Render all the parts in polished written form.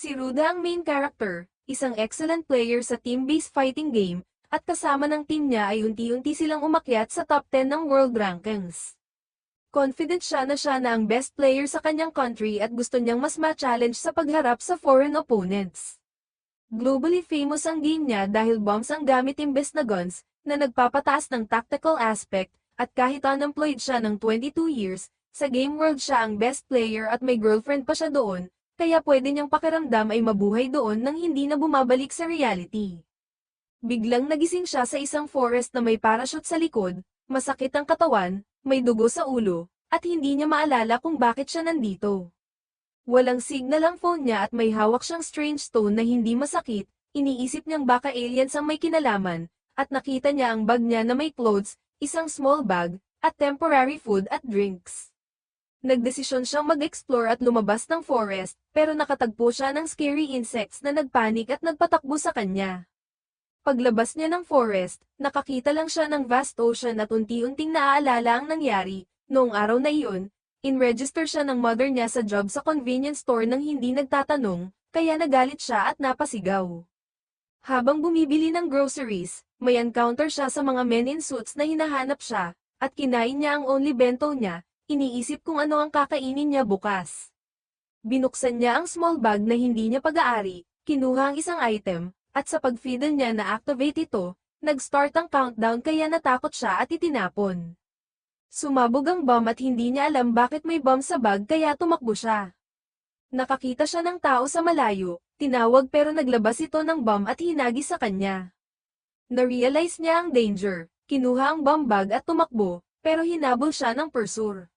Si Ruda ang main character, isang excellent player sa team-based fighting game, at kasama ng team niya ay unti-unti silang umakyat sa top 10 ng world rankings. Confident siya na ang best player sa kanyang country at gusto niyang mas ma-challenge sa pagharap sa foreign opponents. Globally famous ang game niya dahil bombs ang gamit imbes na guns, na nagpapataas ng tactical aspect, at kahit unemployed siya ng 22 years, sa game world siya ang best player at may girlfriend pa siya doon, kaya pwede niyang pakiramdam ay mabuhay doon nang hindi na bumabalik sa reality. Biglang nagising siya sa isang forest na may parachute sa likod, masakit ang katawan, may dugo sa ulo, at hindi niya maalala kung bakit siya nandito. Walang signal ang phone niya at may hawak siyang strange stone na hindi masakit, iniisip niyang baka aliens ang may kinalaman, at nakita niya ang bag niya na may clothes, isang small bag, at temporary food at drinks. Nagdesisyon siyang mag-explore at lumabas ng forest, pero nakatagpo siya ng scary insects na nagpanik at nagpatakbo sa kanya. Paglabas niya ng forest, nakakita lang siya ng vast ocean at unti-unting naaalala ang nangyari. Noong araw na iyon, in-register siya ng mother niya sa job sa convenience store nang hindi nagtatanong, kaya nagalit siya at napasigaw. Habang bumibili ng groceries, may encounter siya sa mga men in suits na hinahanap siya, at kinain niya ang only bento niya, iniisip kung ano ang kakainin niya bukas. Binuksan niya ang small bag na hindi niya pag-aari, kinuha ang isang item, at sa pag-fiddle niya na-activate ito, nag-start ang countdown kaya natakot siya at itinapon. Sumabog ang bomb at hindi niya alam bakit may bomb sa bag kaya tumakbo siya. Nakakita siya ng tao sa malayo, tinawag pero naglabas ito ng bomb at hinagi sa kanya. Na-realize niya ang danger, kinuha ang bomb bag at tumakbo, pero hinabol siya ng pursuer.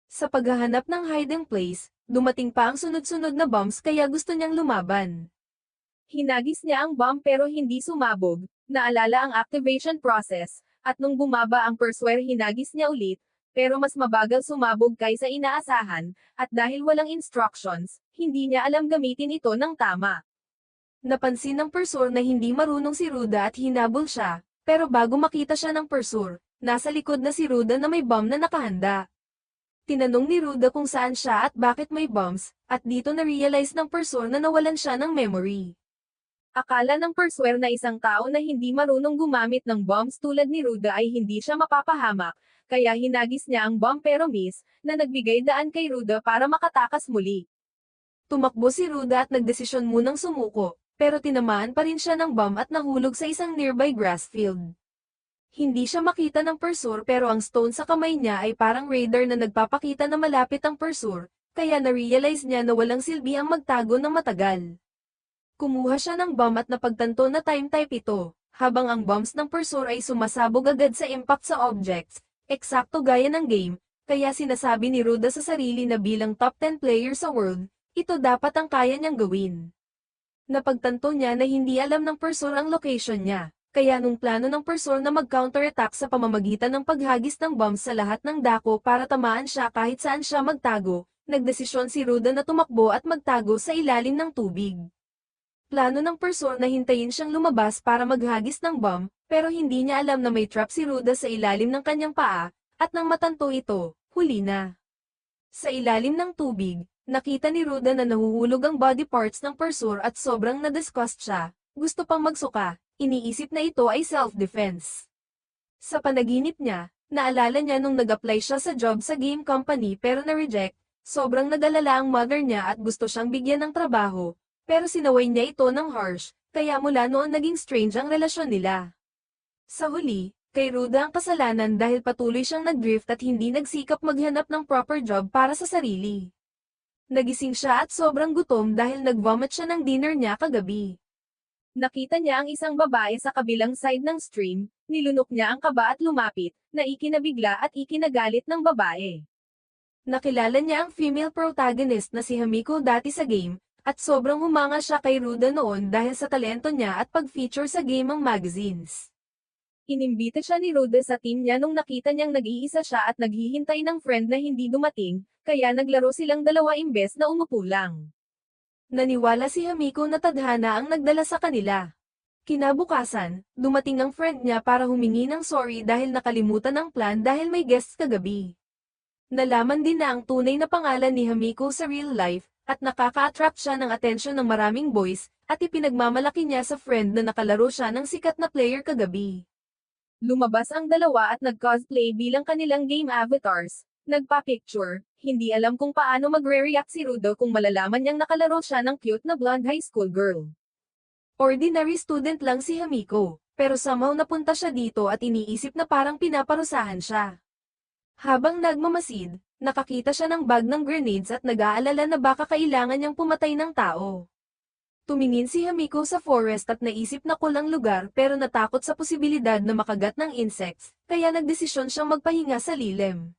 Sa paghahanap ng hiding place, dumating pa ang sunod-sunod na bombs kaya gusto niyang lumaban. Hinagis niya ang bomb pero hindi sumabog, naalala ang activation process, at nung bumaba ang pursuer hinagis niya ulit, pero mas mabagal sumabog kaysa inaasahan, at dahil walang instructions, hindi niya alam gamitin ito ng tama. Napansin ng pursuer na hindi marunong si Ruda at hinabol siya, pero bago makita siya ng pursuer, nasa likod na si Ruda na may bomb na nakahanda. Tinanong ni Ruda kung saan siya at bakit may bombs, at dito na-realize ng pursuer na nawalan siya ng memory. Akala ng pursuer na isang tao na hindi marunong gumamit ng bombs tulad ni Ruda ay hindi siya mapapahamak, kaya hinagis niya ang bomb pero miss, na nagbigay daan kay Ruda para makatakas muli. Tumakbo si Ruda at nagdesisyon munang sumuko, pero tinamaan pa rin siya ng bomb at nahulog sa isang nearby grass field. Hindi siya makita ng pursuer pero ang stone sa kamay niya ay parang radar na nagpapakita na malapit ang pursuer, kaya na-realize niya na walang silbi ang magtago ng matagal. Kumuha siya ng bomb at napagtanto na time type ito, habang ang bombs ng pursuer ay sumasabog agad sa impact sa objects, eksakto gaya ng game, kaya sinasabi ni Ruda sa sarili na bilang top 10 player sa world, ito dapat ang kaya niyang gawin. Napagtanto niya na hindi alam ng pursuer ang location niya, kaya nung plano ng pursuer na mag-counterattack sa pamamagitan ng paghagis ng bombs sa lahat ng dako para tamaan siya kahit saan siya magtago, nagdesisyon si Ruda na tumakbo at magtago sa ilalim ng tubig. Plano ng pursuer na hintayin siyang lumabas para maghagis ng bomb, pero hindi niya alam na may trap si Ruda sa ilalim ng kanyang paa, at nang matanto ito, huli na. Sa ilalim ng tubig, nakita ni Ruda na nahuhulog ang body parts ng pursuer at sobrang na-disgust siya, gusto pang magsuka, iniisip na ito ay self-defense. Sa panaginip niya, naalala niya nung nag-apply siya sa job sa game company pero na-reject, sobrang nag-alala ang mother niya at gusto siyang bigyan ng trabaho. Pero sinaway niya ito ng harsh, kaya mula noon naging strange ang relasyon nila. Sa huli, kay Ruda ang kasalanan dahil patuloy siyang nag-drift at hindi nagsikap maghanap ng proper job para sa sarili. Nagising siya at sobrang gutom dahil nag-vomit siya ng dinner niya kagabi. Nakita niya ang isang babae sa kabilang side ng stream, nilunok niya ang kaba at lumapit, na ikinabigla at ikinagalit ng babae. Nakilala niya ang female protagonist na si Hamiko dati sa game, at sobrang humanga siya kay Ruda noon dahil sa talento niya at pag-feature sa gaming magazines. Inimbita siya ni Ruda sa team niya nung nakita niyang nag-iisa siya at naghihintay ng friend na hindi dumating, kaya naglaro silang dalawa imbes na umupo lang. Naniwala si Hamiko na tadhana ang nagdala sa kanila. Kinabukasan, dumating ang friend niya para humingi ng sorry dahil nakalimutan ang plan dahil may guests kagabi. Nalaman din na ang tunay na pangalan ni Hamiko sa real life at nakaka-attract siya ng atensyon ng maraming boys, at ipinagmamalaki niya sa friend na nakalaro siya ng sikat na player kagabi. Lumabas ang dalawa at nag-cosplay bilang kanilang game avatars. Nagpa-picture, hindi alam kung paano magre-react si Rudo kung malalaman niyang nakalaro siya ng cute na blonde high school girl. Ordinary student lang si Hamiko, pero somehow napunta siya dito at iniisip na parang pinaparusahan siya. Habang nagmamasid, nakakita siya ng bag ng grenades at nag-aalala na baka kailangan niyang pumatay ng tao. Tumingin si Hamiko sa forest at naisip na kulang lugar pero natakot sa posibilidad na makagat ng insects, kaya nagdesisyon siyang magpahinga sa lilim.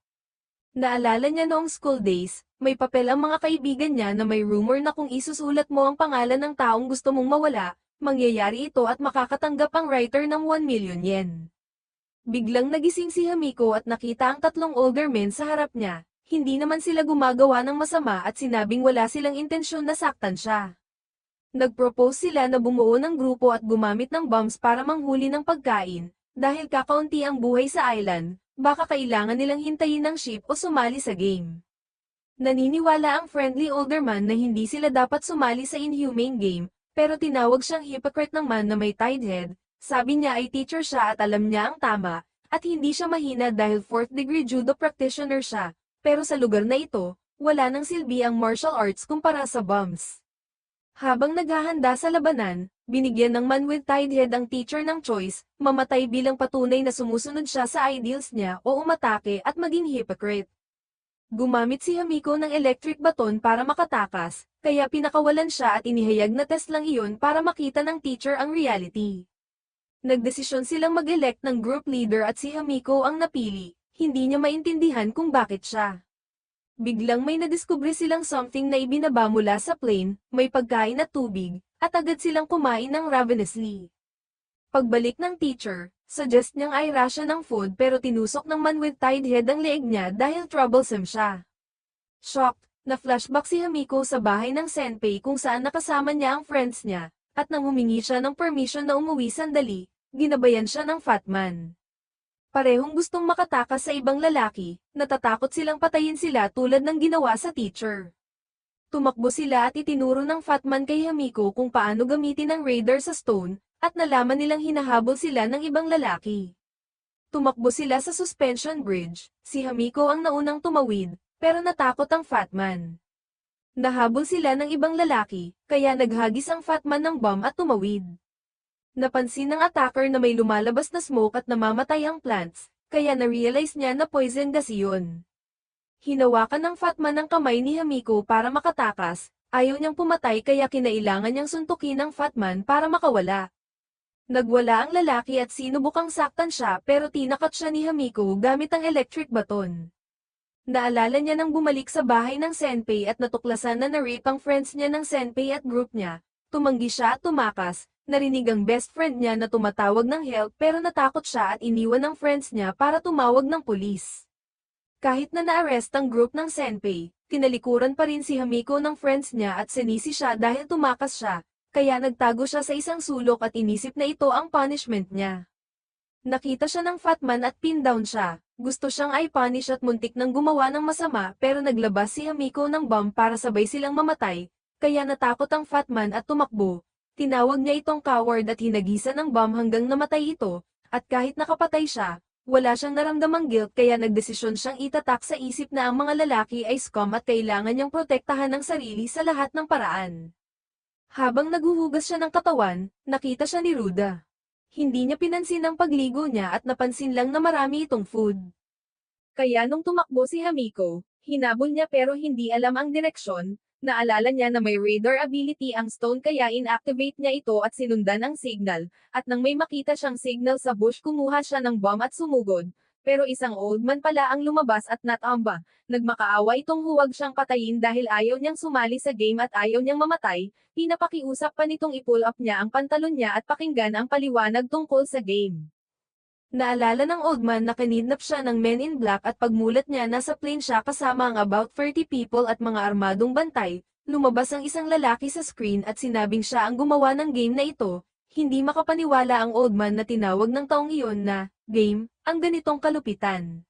Naalala niya noong school days, may papel ang mga kaibigan niya na may rumor na kung isusulat mo ang pangalan ng taong gusto mong mawala, mangyayari ito at makakatanggap ang writer ng 1 million yen. Biglang nagising si Hamiko at nakita ang tatlong older men sa harap niya. Hindi naman sila gumagawa ng masama at sinabing wala silang intensyon na saktan siya. Nag-propose sila na bumuo ng grupo at gumamit ng bombs para manghuli ng pagkain, dahil kakaunti ang buhay sa island, baka kailangan nilang hintayin ng ship o sumali sa game. Naniniwala ang friendly older man na hindi sila dapat sumali sa inhumane game, pero tinawag siyang hypocrite ng man na may tied head. Sabi niya ay teacher siya at alam niya ang tama, at hindi siya mahina dahil 4th degree judo practitioner siya, pero sa lugar na ito, wala nang silbi ang martial arts kumpara sa bombs. Habang naghahanda sa labanan, binigyan ng man with tied head ang teacher ng choice, mamatay bilang patunay na sumusunod siya sa ideals niya o umatake at maging hypocrite. Gumamit si Hamiko ng electric baton para makatakas, kaya pinakawalan siya at inihayag na test lang iyon para makita ng teacher ang reality. Nagdesisyon silang mag-elect ng group leader at si Hamiko ang napili, hindi niya maintindihan kung bakit siya. Biglang may nadiskubre silang something na ibinaba mula sa plane, may pagkain at tubig, at agad silang kumain ng ravenously. Pagbalik ng teacher, suggest niyang ay rasya ng food pero tinusok ng man with tied head ang leeg niya dahil troublesome siya. Shocked, na-flashback si Hamiko sa bahay ng senpai kung saan nakasama niya ang friends niya, at nang humingi siya ng permission na umuwi sandali, ginabayan siya ng fat man. Parehong gustong makatakas sa ibang lalaki, natatakot silang patayin sila tulad ng ginawa sa teacher. Tumakbo sila at itinuro ng fat man kay Hamiko kung paano gamitin ang radar sa stone, at nalaman nilang hinahabol sila ng ibang lalaki. Tumakbo sila sa suspension bridge, si Hamiko ang naunang tumawid, pero natakot ang fat man. Nahabol sila ng ibang lalaki, kaya naghagis ang fat man ng bomb at tumawid. Napansin ng attacker na may lumalabas na smoke at namamatay ang plants, kaya na-realize niya na poison gas iyon. Hinawakan ng fat man ang kamay ni Hamiko para makatakas, ayaw niyang pumatay kaya kinailangan niyang suntukin ang fat man para makawala. Nagwala ang lalaki at sinubukang saktan siya pero tinakat siya ni Hamiko gamit ang electric baton. Naalala niya nang bumalik sa bahay ng senpai at natuklasan na na-rape ang friends niya ng senpai at group niya. Tumanggi siya at tumakas, narinig ang best friend niya na tumatawag ng help pero natakot siya at iniwan ng friends niya para tumawag ng pulis. Kahit na na-arrest ang group ng senpai, tinalikuran pa rin si Hamiko ng friends niya at sinisi siya dahil tumakas siya. Kaya nagtago siya sa isang sulok at inisip na ito ang punishment niya. Nakita siya ng fat man at pin down siya, gusto siyang i-punish at muntik nang gumawa ng masama pero naglabas si Hamiko ng bomb para sabay silang mamatay, kaya natakot ang fat man at tumakbo. Tinawag niya itong coward at hinagisan ng bomb hanggang namatay ito, at kahit nakapatay siya, wala siyang naramdamang guilt kaya nagdesisyon siyang itatak sa isip na ang mga lalaki ay scum at kailangan niyang protektahan ang sarili sa lahat ng paraan. Habang naghuhugas siya ng katawan, nakita siya ni Ruda. Hindi niya pinansin ang pagligo niya at napansin lang na marami itong food. Kaya nung tumakbo si Hamiko, hinabol niya pero hindi alam ang direksyon, naalala niya na may radar ability ang stone kaya inactivate niya ito at sinundan ang signal, at nang may makita siyang signal sa bush kumuha siya ng bomb at sumugod. Pero isang old man pala ang lumabas at natamba, nagmakaawa itong huwag siyang patayin dahil ayaw niyang sumali sa game at ayaw niyang mamatay, pinapakiusap pa nitong i-pull up niya ang pantalon niya at pakinggan ang paliwanag tungkol sa game. Naalala ng old man na kinidnap siya ng Men in Black at pagmulat niya nasa plane siya kasama ang about 30 people at mga armadong bantay, lumabas ang isang lalaki sa screen at sinabing siya ang gumawa ng game na ito. Hindi makapaniwala ang old man na tinawag ng taong iyon na game, ang ganitong kalupitan.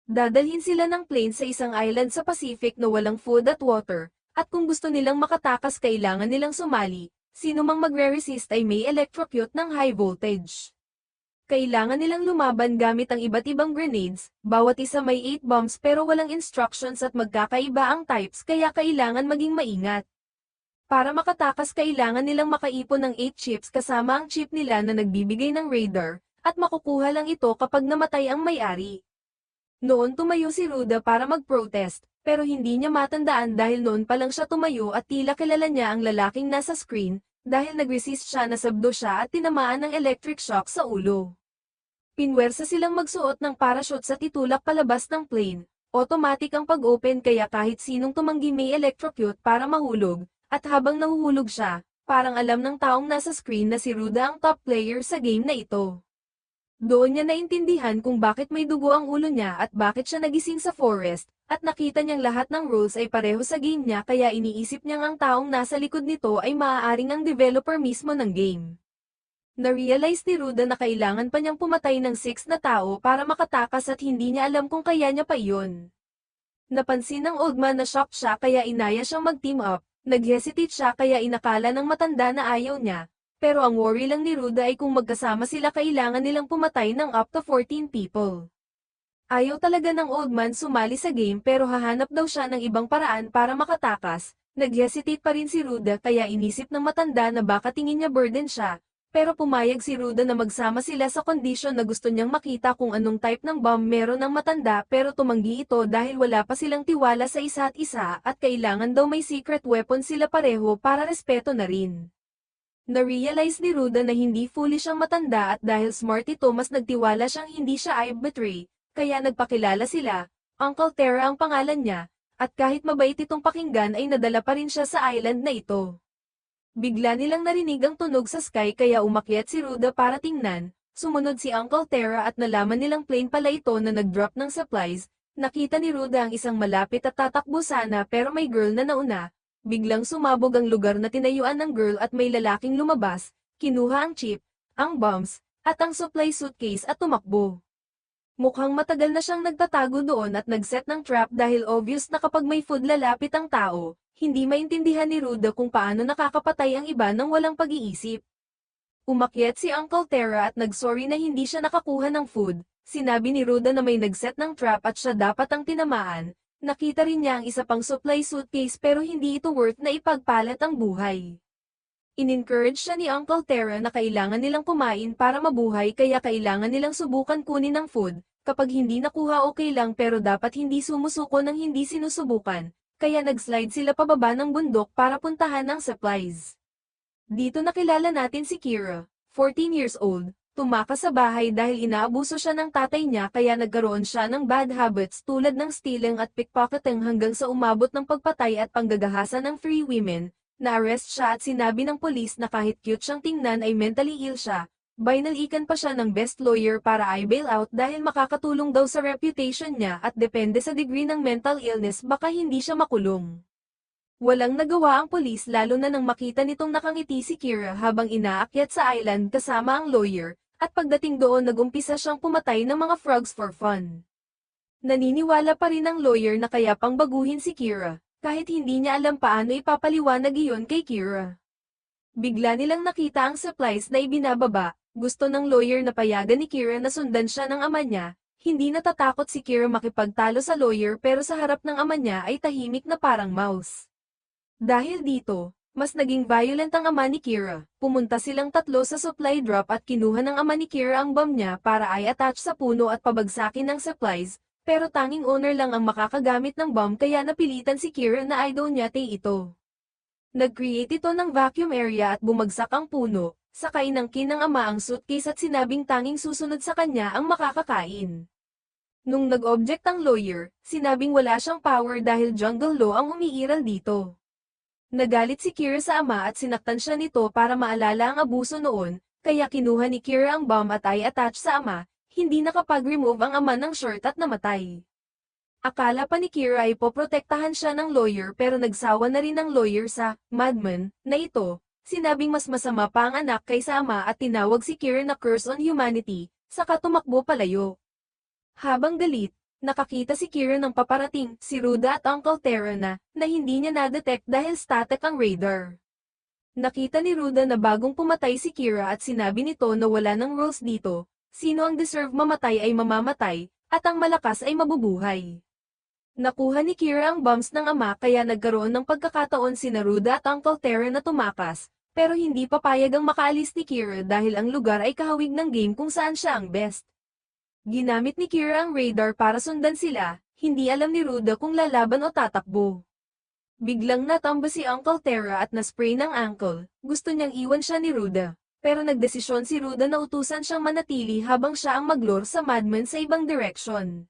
Dadalhin sila ng plane sa isang island sa Pacific na walang food at water, At kung gusto nilang makatakas kailangan nilang sumali, sino mang magre-resist ay may electrocute ng high voltage. Kailangan nilang lumaban gamit ang iba't ibang grenades, bawat isa may 8 bombs pero walang instructions at magkakaiba ang types kaya kailangan maging maingat. Para makatakas kailangan nilang makaipon ng 8 chips kasama ang chip nila na nagbibigay ng radar, at makukuha lang ito kapag namatay ang may-ari. Noon tumayo si Ruda para mag-protest, pero hindi niya matandaan dahil noon pa lang siya tumayo at tila kilala niya ang lalaking nasa screen, dahil nag-resist siya na sabdo siya at tinamaan ng electric shock sa ulo. Pinwersa silang magsuot ng parachute sa titulak palabas ng plane, automatic ang pag-open kaya kahit sinong tumanggi may electrocute para mahulog, at habang nahuhulog siya, parang alam ng taong nasa screen na si Ruda ang top player sa game na ito. Doon niya naintindihan kung bakit may dugo ang ulo niya at bakit siya nagising sa forest, at nakita niyang lahat ng rules ay pareho sa game niya kaya iniisip niyang ang taong nasa likod nito ay maaaring ang developer mismo ng game. Na-realize ni Ruda na kailangan pa niyang pumatay ng 6 na tao para makatakas at hindi niya alam kung kaya niya pa iyon. Napansin ng old man na shocked siya kaya inaya siyang mag-team up, nag-hesitate siya kaya inakala ng matanda na ayaw niya. Pero ang worry lang ni Ruda ay kung magkasama sila kailangan nilang pumatay ng up to 14 people. Ayaw talaga ng old man sumali sa game pero hahanap daw siya ng ibang paraan para makatakas. Nag-hesitate pa rin si Ruda kaya inisip ng matanda na baka tingin niya burden siya. Pero pumayag si Ruda na magsama sila sa condition na gusto niyang makita kung anong type ng bomb meron ng matanda pero tumanggi ito dahil wala pa silang tiwala sa isa't isa at kailangan daw may secret weapon sila pareho para respeto na rin. Na-realize ni Ruda na hindi foolish ang matanda at dahil smart ito mas nagtiwala siyang hindi siya i-betray, kaya nagpakilala sila, Uncle Terra ang pangalan niya, at kahit mabait itong pakinggan ay nadala pa rin siya sa island na ito. Bigla nilang narinig ang tunog sa sky kaya umakyat si Ruda para tingnan, sumunod si Uncle Terra at nalaman nilang plane pala ito na nag-drop ng supplies, nakita ni Ruda ang isang malapit at tatakbo sana pero may girl na nauna. Biglang sumabog ang lugar na tinayuan ng girl at may lalaking lumabas, kinuha ang chip, ang bombs, at ang supply suitcase at tumakbo. Mukhang matagal na siyang nagtatago doon at nag-set ng trap dahil obvious na kapag may food lalapit ang tao, hindi maintindihan ni Ruda kung paano nakakapatay ang iba nang walang pag-iisip. Umakyat si Uncle Terra at nagsorry na hindi siya nakakuha ng food, sinabi ni Ruda na may nag-set ng trap at siya dapat ang tinamaan. Nakita rin niya ang isa pang supply suitcase pero hindi ito worth na ipagpalat ang buhay. In-encourage siya ni Uncle Terra na kailangan nilang kumain para mabuhay kaya kailangan nilang subukan kunin ng food, kapag hindi nakuha okay lang pero dapat hindi sumusuko ng hindi sinusubukan, kaya nag-slide sila pababa ng bundok para puntahan ang supplies. Dito nakilala natin si Kira, 14 years old. Tumakas sa bahay dahil inaabuso siya ng tatay niya kaya nagkaroon siya ng bad habits tulad ng stealing at pickpocketing hanggang sa umabot ng pagpatay at panggagahasan ng 3 women. Na-arrest siya at sinabi ng polis na kahit cute siyang tingnan ay mentally ill siya. Binalikan pa siya ng best lawyer para i-bail out dahil makakatulong daw sa reputation niya at depende sa degree ng mental illness baka hindi siya makulong. Walang nagawa ang polis lalo na nang makita nitong nakangiti si Kira habang inaakyat sa island kasama ang lawyer. At pagdating doon nag-umpisa siyang pumatay ng mga frogs for fun. Naniniwala pa rin ang lawyer na kaya pang baguhin si Kira, kahit hindi niya alam paano ipapaliwanag iyon kay Kira. Bigla nilang nakita ang supplies na ibinababa, gusto ng lawyer na payagan ni Kira na sundan siya ng ama niya, hindi natatakot si Kira makipagtalo sa lawyer pero sa harap ng ama niya ay tahimik na parang mouse. Dahil dito, mas naging violent ang ama ni Kira. Pumunta silang tatlo sa supply drop at kinuha ng ama ni Kira ang bomb niya para i-attach sa puno at pabagsakin ng supplies, pero tanging owner lang ang makakagamit ng bomb kaya napilitan si Kira na i-donate ito. Nag-create ito ng vacuum area at bumagsak ang puno, sakay ng ng ama ang suitcase at sinabing tanging susunod sa kanya ang makakakain. Nung nag-object ang lawyer, sinabing wala siyang power dahil jungle law ang umiiral dito. Nagalit si Kira sa ama at sinaktan siya nito para maalala ang abuso noon, kaya kinuha ni Kira ang bomb at i-attach sa ama, hindi nakapag-remove ang ama ng shirt at namatay. Akala pa ni Kira ay poprotektahan siya ng lawyer pero nagsawa na rin ang lawyer sa madman na ito, sinabing mas masama pa ang anak kaysa ama at tinawag si Kira na curse on humanity, saka tumakbo palayo. Habang galit, Nakakita si Kira ng paparating, si Ruda at Uncle Terra na hindi niya na-detect dahil static ang radar. Nakita ni Ruda na bagong pumatay si Kira at sinabi nito na wala ng rules dito, sino ang deserve mamatay ay mamamatay, at ang malakas ay mabubuhay. Nakuha ni Kira ang bombs ng ama kaya nagkaroon ng pagkakataon sina Ruda at Uncle Terra na tumakas, pero hindi papayag ang makaalis ni Kira dahil ang lugar ay kahawig ng game kung saan siya ang best. Ginamit ni Kira ang radar para sundan sila, hindi alam ni Ruda kung lalaban o tatakbo. Biglang natamba si Uncle Terra at na-spray ng ankle, gusto niyang iwan siya ni Ruda. Pero nagdesisyon si Ruda na utusan siyang manatili habang siya ang maglure sa madman sa ibang direction.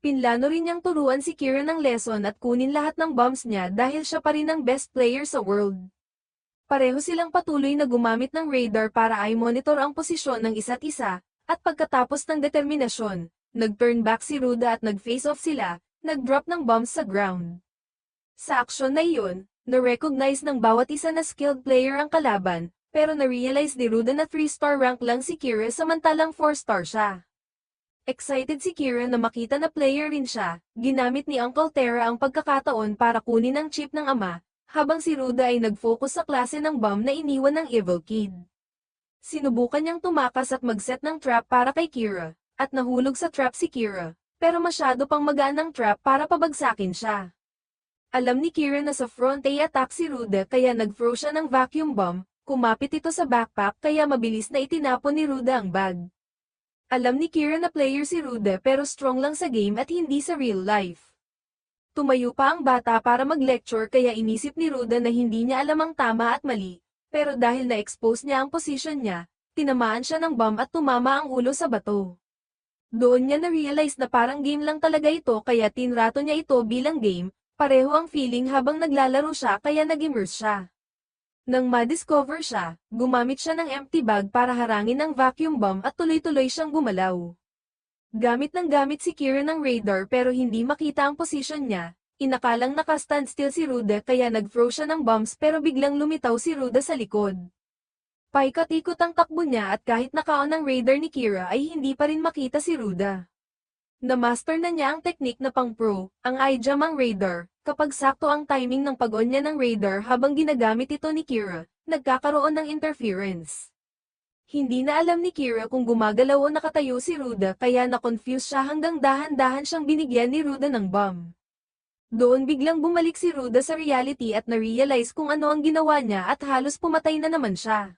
Pinlano rin niyang turuan si Kira ng lesson at kunin lahat ng bombs niya dahil siya pa rin ang best player sa world. Pareho silang patuloy na gumamit ng radar para i-monitor ang posisyon ng isa't isa, at pagkatapos ng determinasyon, nag-turn back si Ruda at nag-face off sila, nag-drop ng bombs sa ground. Sa aksyon na iyon, na-recognize ng bawat isa na skilled player ang kalaban, pero na-realize ni Ruda na 3-star rank lang si Kira samantalang 4-star siya. Excited si Kira na makita na player rin siya, ginamit ni Uncle Terra ang pagkakataon para kunin ang chip ng ama, habang si Ruda ay nag-focus sa klase ng bomb na iniwan ng Evil Kid. Sinubukan niyang tumakas at mag-set ng trap para kay Kira, at nahulog sa trap si Kira, pero masyado pang magaan ang trap para pabagsakin siya. Alam ni Kira na sa front ay attack si Ruda kaya nag-throw siya ng vacuum bomb, kumapit ito sa backpack kaya mabilis na itinapon ni Ruda ang bag. Alam ni Kira na player si Ruda pero strong lang sa game at hindi sa real life. Tumayo pa ang bata para mag-lecture kaya inisip ni Ruda na hindi niya alam ang tama at mali. Pero dahil na-expose niya ang position niya, tinamaan siya ng bomb at tumama ang ulo sa bato. Doon niya na-realize na parang game lang talaga ito kaya tinrato niya ito bilang game, pareho ang feeling habang naglalaro siya kaya nag-immerse siya. Nang ma-discover siya, gumamit siya ng empty bag para harangin ang vacuum bomb at tuloy-tuloy siyang gumalaw. Gamit si Kira ng radar pero hindi makita ang position niya. Inakalang naka-standstill si Ruda kaya nag-throw siya ng bombs pero biglang lumitaw si Ruda sa likod. Paikot-ikot ang takbo niya at kahit naka-on ang radar ni Kira ay hindi pa rin makita si Ruda. Na-master na niya ang teknik na pang-pro, ang i-jam ang radar, kapag sakto ang timing ng pag-on niya ng radar habang ginagamit ito ni Kira, nagkakaroon ng interference. Hindi na alam ni Kira kung gumagalaw o nakatayo si Ruda kaya na-confuse siya hanggang dahan-dahan siyang binigyan ni Ruda ng bomb. Doon biglang bumalik si Ruda sa reality at na-realize kung ano ang ginawa niya at halos pumatay na naman siya.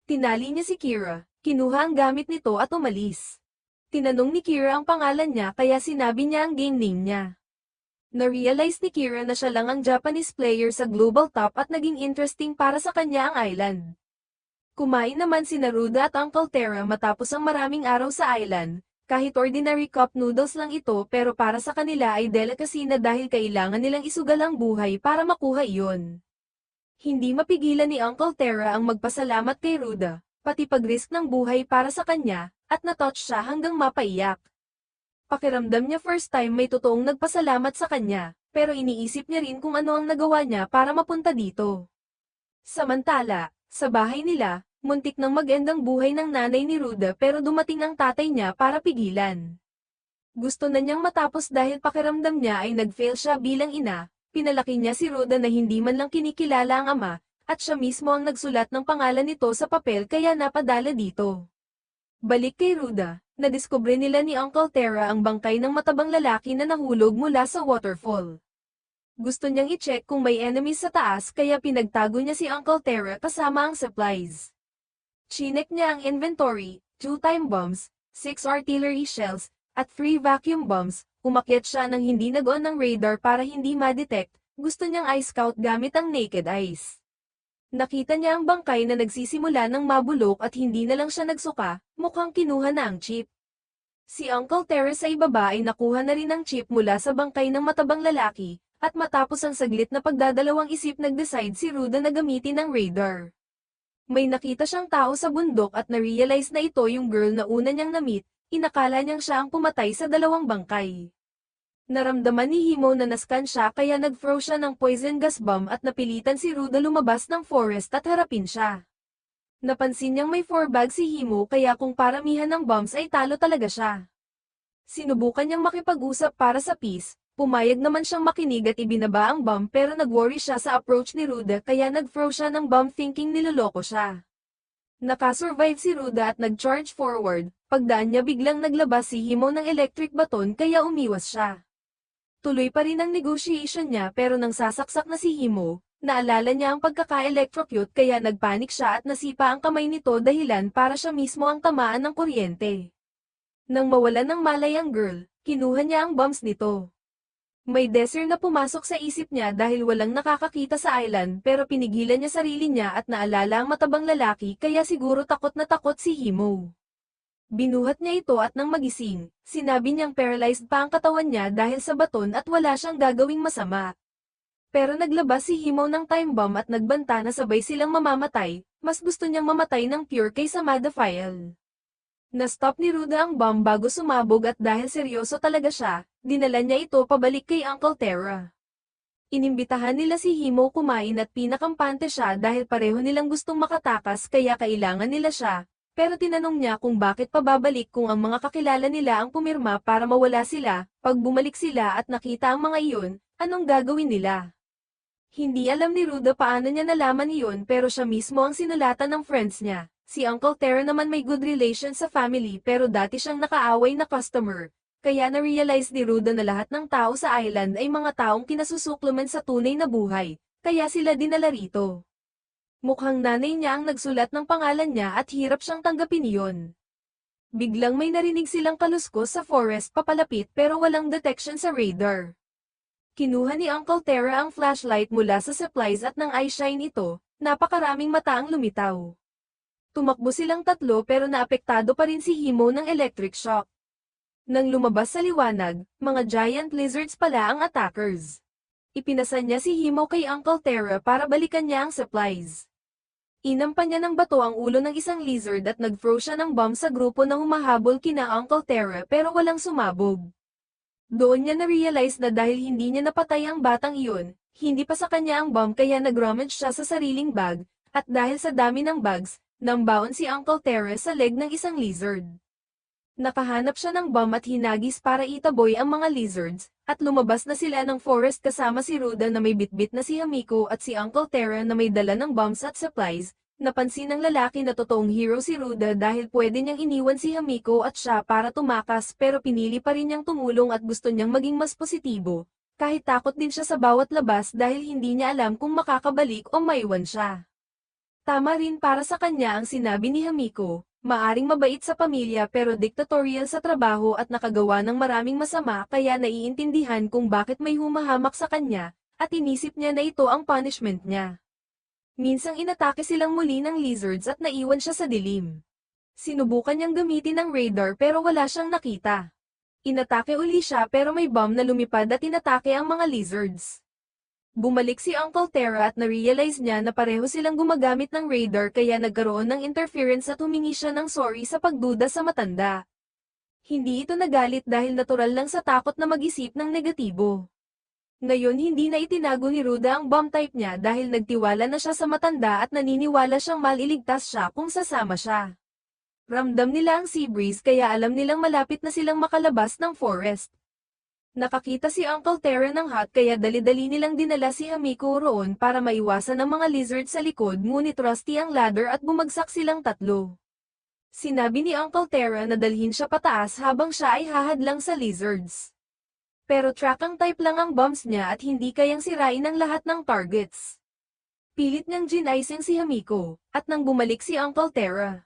Tinali niya si Kira, kinuha ang gamit nito at umalis. Tinanong ni Kira ang pangalan niya kaya sinabi niya ang game name niya. Na-realize ni Kira na siya lang ang Japanese player sa global top at naging interesting para sa kanya ang island. Kumain naman sina Ruda at Uncle Terra matapos ang maraming araw sa island. Kahit ordinary cup noodles lang ito pero para sa kanila ay delicacy na dahil kailangan nilang isugal ang buhay para makuha iyon. Hindi mapigilan ni Uncle Terra ang magpasalamat kay Ruda, pati pag-risk ng buhay para sa kanya, at na-touch siya hanggang mapaiyak. Pakiramdam niya first time may totoong nagpasalamat sa kanya, pero iniisip niya rin kung ano ang nagawa niya para mapunta dito. Samantala, sa bahay nila, muntik nang mag-end ang buhay ng nanay ni Ruda pero dumating ang tatay niya para pigilan. Gusto na niyang matapos dahil pakiramdam niya ay nag-fail siya bilang ina, pinalaki niya si Ruda na hindi man lang kinikilala ang ama, at siya mismo ang nagsulat ng pangalan nito sa papel kaya napadala dito. Balik kay Ruda, nadiskubre nila ni Uncle Terra ang bangkay ng matabang lalaki na nahulog mula sa waterfall. Gusto niyang i-check kung may enemies sa taas kaya pinagtago niya si Uncle Terra kasama ang supplies. Chinek niya ang inventory, 2 time bombs, 6 artillery shells, at 3 vacuum bombs, umakyat siya nang hindi nag-on ng radar para hindi ma-detect, gusto niyang eye-scout gamit ang naked eyes. Nakita niya ang bangkay na nagsisimula ng mabulok at hindi na lang siya nagsuka, mukhang kinuha na ang chip. Si Uncle Terra sa ibaba ay nakuha na rin ang chip mula sa bangkay ng matabang lalaki, at matapos ang saglit na pagdadalawang isip nag-decide si Ruda na gamitin ang radar. May nakita siyang tao sa bundok at na-realize na ito yung girl na una niyang na-meet, inakala niyang siya ang pumatay sa dalawang bangkay. Naramdaman ni Himo na nascan siya kaya nag-throw siya ng poison gas bomb at napilitan si Ruda lumabas ng forest at harapin siya. Napansin niyang may 4 bags si Himo kaya kung paramihan ng bombs ay talo talaga siya. Sinubukan niyang makipag-usap para sa peace, pumayag naman siyang makinig at ibinaba ang bomb pero nag-worry siya sa approach ni Ruda kaya nag-throw siya ng bomb thinking niloloko siya. Nakasurvive si Ruda at nag-charge forward, pagdaan niya biglang naglabas si Himo ng electric baton kaya umiwas siya. Tuloy pa rin ang negotiation niya pero nang sasaksak na si Himo, naalala niya ang pagkaka-electrocute kaya nagpanik siya at nasipa ang kamay nito dahilan para siya mismo ang tamaan ng kuryente. Nang mawalan ng malay ang girl, kinuha niya ang bombs nito. May desir na pumasok sa isip niya dahil walang nakakakita sa island pero pinigilan niya sarili niya at naalala ang matabang lalaki kaya siguro takot na takot si Himo. Binuhat niya ito at nang magising, sinabi niyang paralyzed pa ang katawan niya dahil sa baton at wala siyang gagawing masama. Pero naglabas si Himo ng time bomb at nagbanta na sabay silang mamamatay, mas gusto niyang mamatay ng pure kaysa Madafiel. Na-stop ni Ruda ang bomb bago sumabog at dahil seryoso talaga siya, dinala niya ito pabalik kay Uncle Terra. Inimbitahan nila si Himo kumain at pinakampante siya dahil pareho nilang gustong makatakas kaya kailangan nila siya, pero tinanong niya kung bakit pa babalik kung ang mga kakilala nila ang pumirma para mawala sila, pag bumalik sila at nakita ang mga iyon, anong gagawin nila? Hindi alam ni Ruda paano niya nalaman iyon pero siya mismo ang sinulatan ng friends niya. Si Uncle Terra naman may good relation sa family pero dati siyang nakaaway na customer, kaya na-realize ni Ruda na lahat ng tao sa island ay mga taong kinasusuklaman sa tunay na buhay, kaya sila dinala rito. Mukhang nanay niya ang nagsulat ng pangalan niya at hirap siyang tanggapin iyon. Biglang may narinig silang kaluskos sa forest papalapit pero walang detection sa radar. Kinuha ni Uncle Terra ang flashlight mula sa supplies at nang eye-shine ito, napakaraming mata ang lumitaw. Tumakbo silang tatlo pero naapektado pa rin si Himo ng electric shock. Nang lumabas sa liwanag, mga giant lizards pala ang attackers. Ipinasan niya si Himo kay Uncle Terra para balikan niya ang supplies. Inampan niya ng bato ang ulo ng isang lizard at nag-throw siya ng bomb sa grupo na humahabol kina Uncle Terra pero walang sumabog. Doon niya na-realize na dahil hindi niya napatay ang batang iyon, hindi pa sa kanya ang bomb kaya nag-rummage siya sa sariling bag, at dahil sa dami ng bags, nambaon si Uncle Terra sa leg ng isang lizard. Nakahanap siya ng bomb at hinagis para itaboy ang mga lizards, at lumabas na sila ng forest kasama si Ruda na may bitbit na si Hamiko at si Uncle Terra na may dala ng bombs at supplies. Napansin ng lalaki na totoong hero si Ruda dahil pwede niyang iniwan si Hamiko at siya para tumakas pero pinili pa rin niyang tumulong at gusto niyang maging mas positibo, kahit takot din siya sa bawat labas dahil hindi niya alam kung makakabalik o maiwan siya. Tama rin para sa kanya ang sinabi ni Hamiko, maaring mabait sa pamilya pero dictatorial sa trabaho at nakagawa ng maraming masama kaya naiintindihan kung bakit may humahamak sa kanya, at inisip niya na ito ang punishment niya. Minsang inatake silang muli ng lizards at naiwan siya sa dilim. Sinubukan niyang gamitin ang radar pero wala siyang nakita. Inatake uli siya pero may bomb na lumipad at inatake ang mga lizards. Bumalik si Uncle Terra at na-realize niya na pareho silang gumagamit ng radar kaya nagkaroon ng interference at humingi siya ng sorry sa pagduda sa matanda. Hindi ito nagalit dahil natural lang sa takot na mag-isip ng negatibo. Ngayon hindi na itinago ni Ruda ang bomb type niya dahil nagtiwala na siya sa matanda at naniniwala siyang maliligtas siya kung sasama siya. Ramdam nila ang sea breeze kaya alam nilang malapit na silang makalabas ng forest. Nakakita si Uncle Terra ng hut kaya dali-dali nilang dinala si Hamiko roon para maiwasan ang mga lizard sa likod ngunit rusty ang ladder at bumagsak silang tatlo. Sinabi ni Uncle Terra na dalhin siya pataas habang siya ay hahadlang sa lizards. Pero track type lang ang bombs niya at hindi kayang sirain ang lahat ng targets. Pilit niyang ginaising si Hamiko, at nang bumalik si Uncle Terra.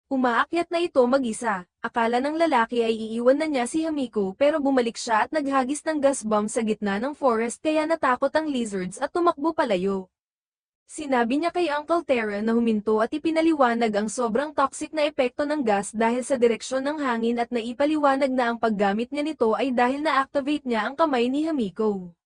Umaakyat na ito mag-isa, akala ng lalaki ay iiwan na niya si Hamiko pero bumalik siya at naghagis ng gas bomb sa gitna ng forest kaya natakot ang lizards at tumakbo palayo. Sinabi niya kay Uncle Terra na huminto at ipinaliwanag ang sobrang toxic na epekto ng gas dahil sa direksyon ng hangin at naipaliwanag na ang paggamit niya nito ay dahil na-activate niya ang kamay ni Hamiko.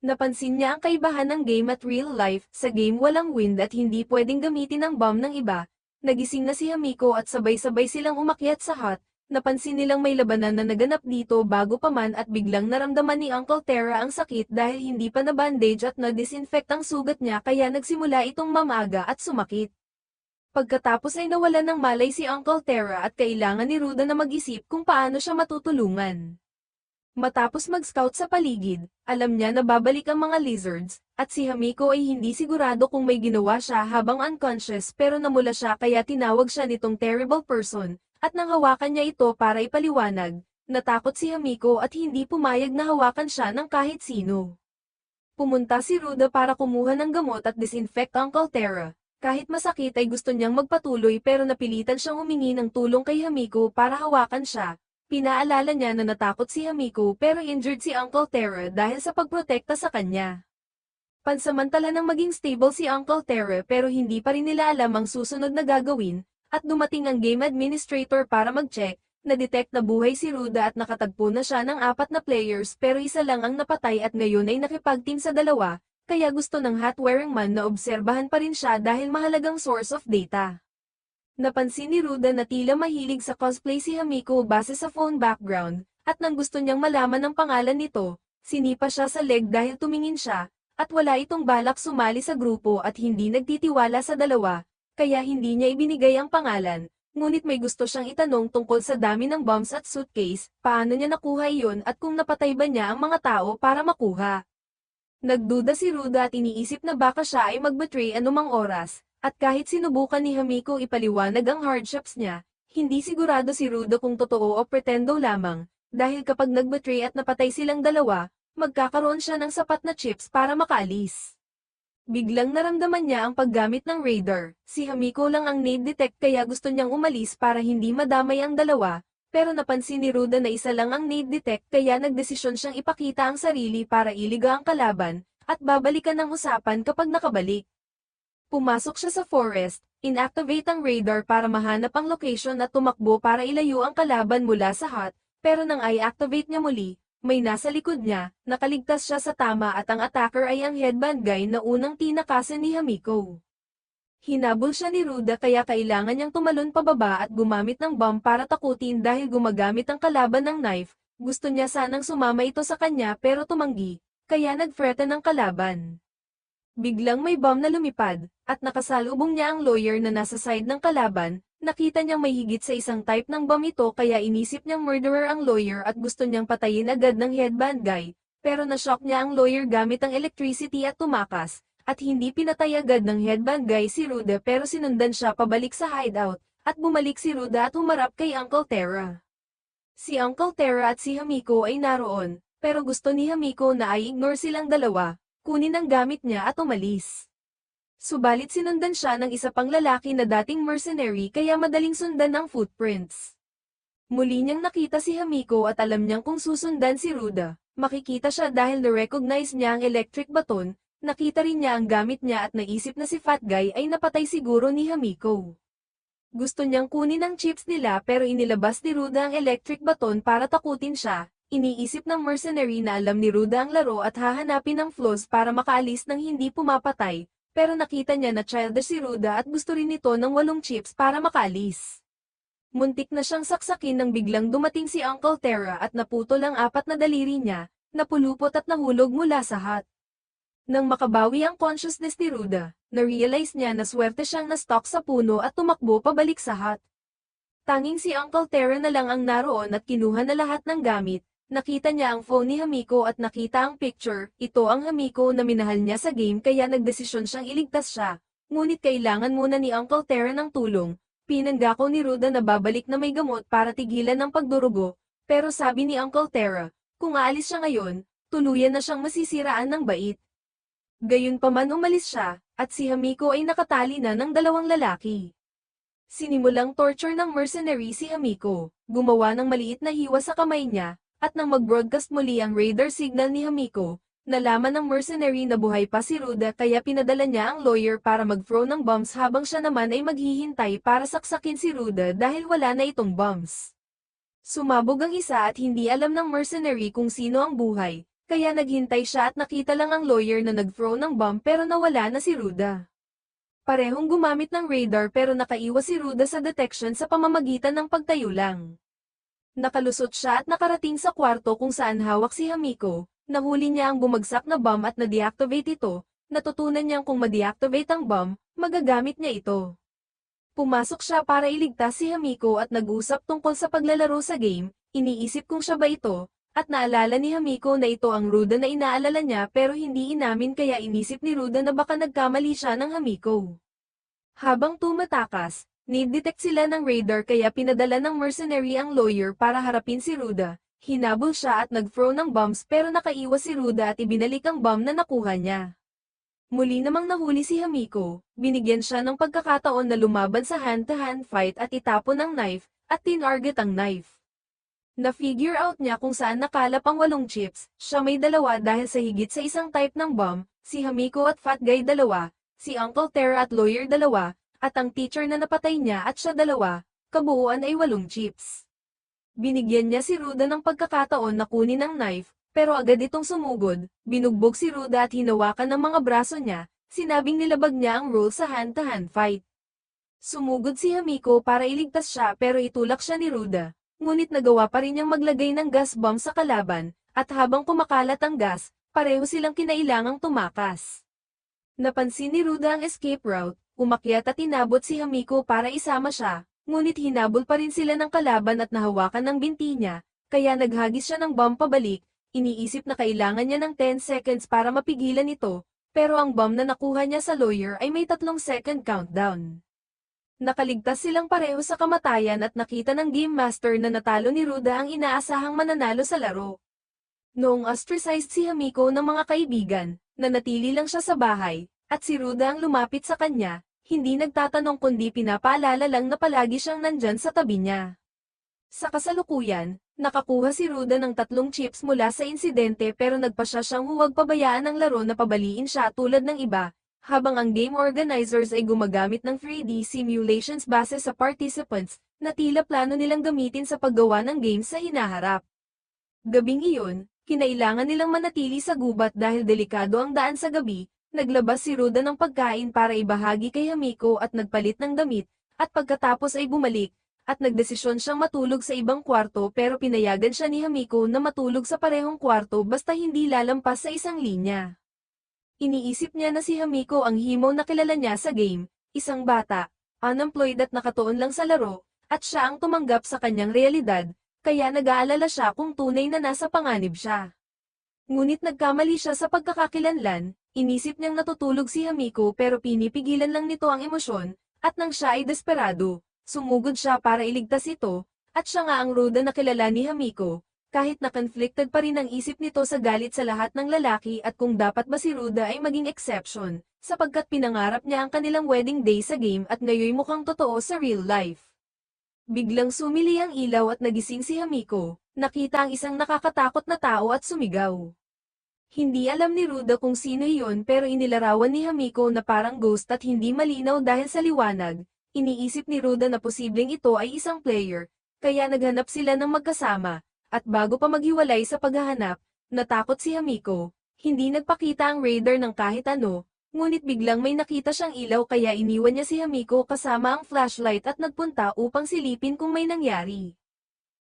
Napansin niya ang kaibahan ng game at real life, sa game walang wind at hindi pwedeng gamitin ang bomb ng iba. Nagising na si Hamiko at sabay-sabay silang umakyat sa hut, napansin nilang may labanan na naganap dito bago pa man at biglang naramdaman ni Uncle Terra ang sakit dahil hindi pa na-bandage at na-disinfect ang sugat niya kaya nagsimula itong mamaga at sumakit. Pagkatapos ay nawalan ng malay si Uncle Terra at kailangan ni Ruda na mag-isip kung paano siya matutulungan. Matapos mag-scout sa paligid, alam niya na babalik ang mga lizards, at si Hamiko ay hindi sigurado kung may ginawa siya habang unconscious pero namula siya kaya tinawag siya nitong terrible person, at nang hawakan niya ito para ipaliwanag, natakot si Hamiko at hindi pumayag na hawakan siya ng kahit sino. Pumunta si Ruda para kumuha ng gamot at disinfect Uncle Terra. Kahit masakit ay gusto niyang magpatuloy pero napilitan siyang humingi ng tulong kay Hamiko para hawakan siya. Pinaalala niya na natakot si Hamiko pero injured si Uncle Terra dahil sa pagprotekta sa kanya. Pansamantala nang maging stable si Uncle Terra pero hindi pa rin nila alam ang susunod na gagawin, at dumating ang game administrator para mag-check, na-detect na buhay si Ruda at nakatagpo na siya ng 4 na players pero isa lang ang napatay at ngayon ay nakipag-team sa 2, kaya gusto ng hat-wearing man na obserbahan pa rin siya dahil mahalagang source of data. Napansin ni Ruda na tila mahilig sa cosplay si Hamiko base sa phone background, at nang gusto niyang malaman ang pangalan nito, sinipa siya sa leg dahil tumingin siya, at wala itong balak sumali sa grupo at hindi nagtitiwala sa 2, kaya hindi niya ibinigay ang pangalan, ngunit may gusto siyang itanong tungkol sa dami ng bombs at suitcase, paano niya nakuha iyon at kung napatay ba niya ang mga tao para makuha. Nagduda si Ruda at iniisip na baka siya ay mag-betray anumang oras. At kahit sinubukan ni Hamiko ipaliwanag ang hardships niya, hindi sigurado si Ruda kung totoo o pretendo lamang, dahil kapag nag-betray at napatay silang 2, magkakaroon siya ng sapat na chips para makaalis. Biglang naramdaman niya ang paggamit ng radar, si Hamiko lang ang nade detect kaya gusto niyang umalis para hindi madamay ang 2, pero napansin ni Ruda na isa lang ang nade detect kaya nagdesisyon siyang ipakita ang sarili para iliga ang kalaban, at babalikan ng usapan kapag nakabalik. Pumasok siya sa forest, inactivate ang radar para mahanap ang location at tumakbo para ilayo ang kalaban mula sa hut, pero nang i-activate niya muli, may nasa likod niya, nakaligtas siya sa tama at ang attacker ay ang headband guy na unang tinakasan ni Hamiko. Hinabol siya ni Ruda kaya kailangan niyang tumalon pababa at gumamit ng bomb para takutin dahil gumagamit ang kalaban ng knife, gusto niya sanang sumama ito sa kanya pero tumanggi, kaya nag-threaten ang kalaban. Biglang may bomb na lumipad, at nakasalubong niya ang lawyer na nasa side ng kalaban, nakita niyang may higit sa isang type ng bomb ito kaya inisip niyang murderer ang lawyer at gusto niyang patayin agad ng headband guy, pero na-shock niya ang lawyer gamit ang electricity at tumakas, at hindi pinatay agad ng headband guy si Ruda pero sinundan siya pabalik sa hideout, at bumalik si Ruda at humarap kay Uncle Terra. Si Uncle Terra at si Hamiko ay naroon, pero gusto ni Hamiko na i-ignore silang 2. Kunin ang gamit niya at umalis. Subalit sinundan siya ng isa pang lalaki na dating mercenary kaya madaling sundan ang footprints. Muli niyang nakita si Hamiko at alam niyang kung susundan si Ruda, makikita siya dahil na-recognize niya ang electric baton, nakita rin niya ang gamit niya at naisip na si Fat Guy ay napatay siguro ni Hamiko. Gusto niyang kunin ang chips nila pero inilabas ni Ruda ang electric baton para takutin siya. Iniisip ng mercenary na alam ni Ruda ang laro at hahanapin ng flaws para makaalis ng hindi pumapatay, pero nakita niya na childish si Ruda at gusto rin ito ng 8 chips para makaalis. Muntik na siyang saksakin nang biglang dumating si Uncle Terra at naputol ang 4 na daliri niya, napulupot at nahulog mula sa hut. Nang makabawi ang consciousness ni Ruda, na-realize niya na swerte siyang na-stuck sa puno at tumakbo pabalik sa hut. Tanging si Uncle Terra na lang ang naroon at kinuha na lahat ng gamit. Nakita niya ang phone ni Hamiko at nakita ang picture, ito ang Hamiko na minahal niya sa game kaya nagdesisyon siyang iligtas siya, ngunit kailangan muna ni Uncle Terra ng tulong, pinangako ni Ruda na babalik na may gamot para tigilan ang pagdurugo, pero sabi ni Uncle Terra, kung aalis siya ngayon, tuluyan na siyang masisiraan ng bait. Gayunpaman umalis siya, at si Hamiko ay nakatali na ng 2 lalaki. Sinimulang torture ng mercenary si Hamiko, gumawa ng maliit na hiwa sa kamay niya, at nang mag-broadcast muli ang radar signal ni Hamiko, nalaman ng mercenary na buhay pa si Ruda kaya pinadala niya ang lawyer para mag-throw ng bombs habang siya naman ay maghihintay para saksakin si Ruda dahil wala na itong bombs. Sumabog ang isa at hindi alam ng mercenary kung sino ang buhay, kaya naghintay siya at nakita lang ang lawyer na nag-throw ng bomb pero nawala na si Ruda. Parehong gumamit ng radar pero nakaiwas si Ruda sa detection sa pamamagitan ng pagtayo lang. Nakalusot siya at nakarating sa kwarto kung saan hawak si Hamiko, nahuli niya ang bumagsak na bomb at na-deactivate ito, natutunan niyang kung ma-deactivate ang bomb, magagamit niya ito. Pumasok siya para iligtas si Hamiko at nag-usap tungkol sa paglalaro sa game, iniisip kung siya ba ito, at naalala ni Hamiko na ito ang Ruda na inaalala niya pero hindi inamin kaya inisip ni Ruda na baka nagkamali siya ng Hamiko. Habang tumatakas, ni-detect sila ng radar kaya pinadala ng mercenary ang lawyer para harapin si Ruda. Hinabol siya at nag-throw ng bombs pero nakaiwas si Ruda at ibinalik ang bomb na nakuha niya. Muli namang nahuli si Hamiko, binigyan siya ng pagkakataon na lumaban sa hand-to-hand fight at itapon ang knife, at tinarget ang knife. Na-figure out niya kung saan nakalap ang 8 chips, siya may 2 dahil sa higit sa isang type ng bomb, si Hamiko at Fat Guy 2, si Uncle Terra at Lawyer 2, at ang teacher na napatay niya at siya 2, kabuuan ay 8 chips. Binigyan niya si Ruda ng pagkakataon na kunin ang knife, pero agad itong sumugod, binugbog si Ruda at hinawakan ng mga braso niya, sinabing nilabag niya ang rule sa hand-to-hand fight. Sumugod si Hamiko para iligtas siya pero itulak siya ni Ruda, ngunit nagawa pa rin niyang maglagay ng gas bomb sa kalaban, at habang kumakalat ang gas, pareho silang kinailangang tumakas. Napansin ni Ruda ang escape route, umakyat at inabot si Hamiko para isama siya, ngunit hinabol pa rin sila ng kalaban at nahawakan ng binti niya, kaya naghagis siya ng bomb pabalik. Iniisip na kailangan niya ng 10 seconds para mapigilan ito, pero ang bomb na nakuha niya sa lawyer ay may 3-second countdown. Nakaligtas silang pareho sa kamatayan at nakita ng Game Master na natalo ni Ruda ang inaasahang mananalo sa laro. Noong ostracized si Hamiko ng mga kaibigan, nanatili lang siya sa bahay, at si Ruda ang lumapit sa kanya, hindi nagtatanong kundi pinapaalala lang na palagi siyang nandyan sa tabi niya. Sa kasalukuyan, nakakuha si Ruda ng 3 chips mula sa insidente pero nagpasya siyang huwag pabayaan ang laro na pabaliin siya tulad ng iba, habang ang game organizers ay gumagamit ng 3D simulations base sa participants, na tila plano nilang gamitin sa paggawa ng game sa hinaharap. Gabing iyon, kinailangan nilang manatili sa gubat dahil delikado ang daan sa gabi, naglabas si Ruda ng pagkain para ibahagi kay Hamiko at nagpalit ng damit, at pagkatapos ay bumalik, at nagdesisyon siyang matulog sa ibang kwarto pero pinayagan siya ni Hamiko na matulog sa parehong kwarto basta hindi lalampas sa isang linya. Iniisip niya na si Hamiko ang himaw na kilala niya sa game, isang bata, unemployed at nakatuon lang sa laro, at siya ang tumanggap sa kanyang realidad, kaya nag-aalala siya kung tunay na nasa panganib siya. Ngunit nagkamali siya sa pagkakakilanlan, inisip niyang natutulog si Hamiko pero pinipigilan lang nito ang emosyon, at nang siya ay desperado, sumugod siya para iligtas ito, at siya nga ang Ruda na kilala ni Hamiko, kahit na conflicted pa rin ang isip nito sa galit sa lahat ng lalaki at kung dapat ba si Ruda ay maging exception, sapagkat pinangarap niya ang kanilang wedding day sa game at ngayon mukhang totoo sa real life. Biglang sumili ang ilaw at nagising si Hamiko, nakita ang isang nakakatakot na tao at sumigaw. Hindi alam ni Ruda kung sino iyon pero inilarawan ni Hamiko na parang ghost at hindi malinaw dahil sa liwanag. Iniisip ni Ruda na posibleng ito ay isang player, kaya naghanap sila ng magkasama, at bago pa maghiwalay sa paghahanap, natakot si Hamiko, hindi nagpakita ang radar ng kahit ano, ngunit biglang may nakita siyang ilaw kaya iniwan niya si Hamiko kasama ang flashlight at nagpunta upang silipin kung may nangyari.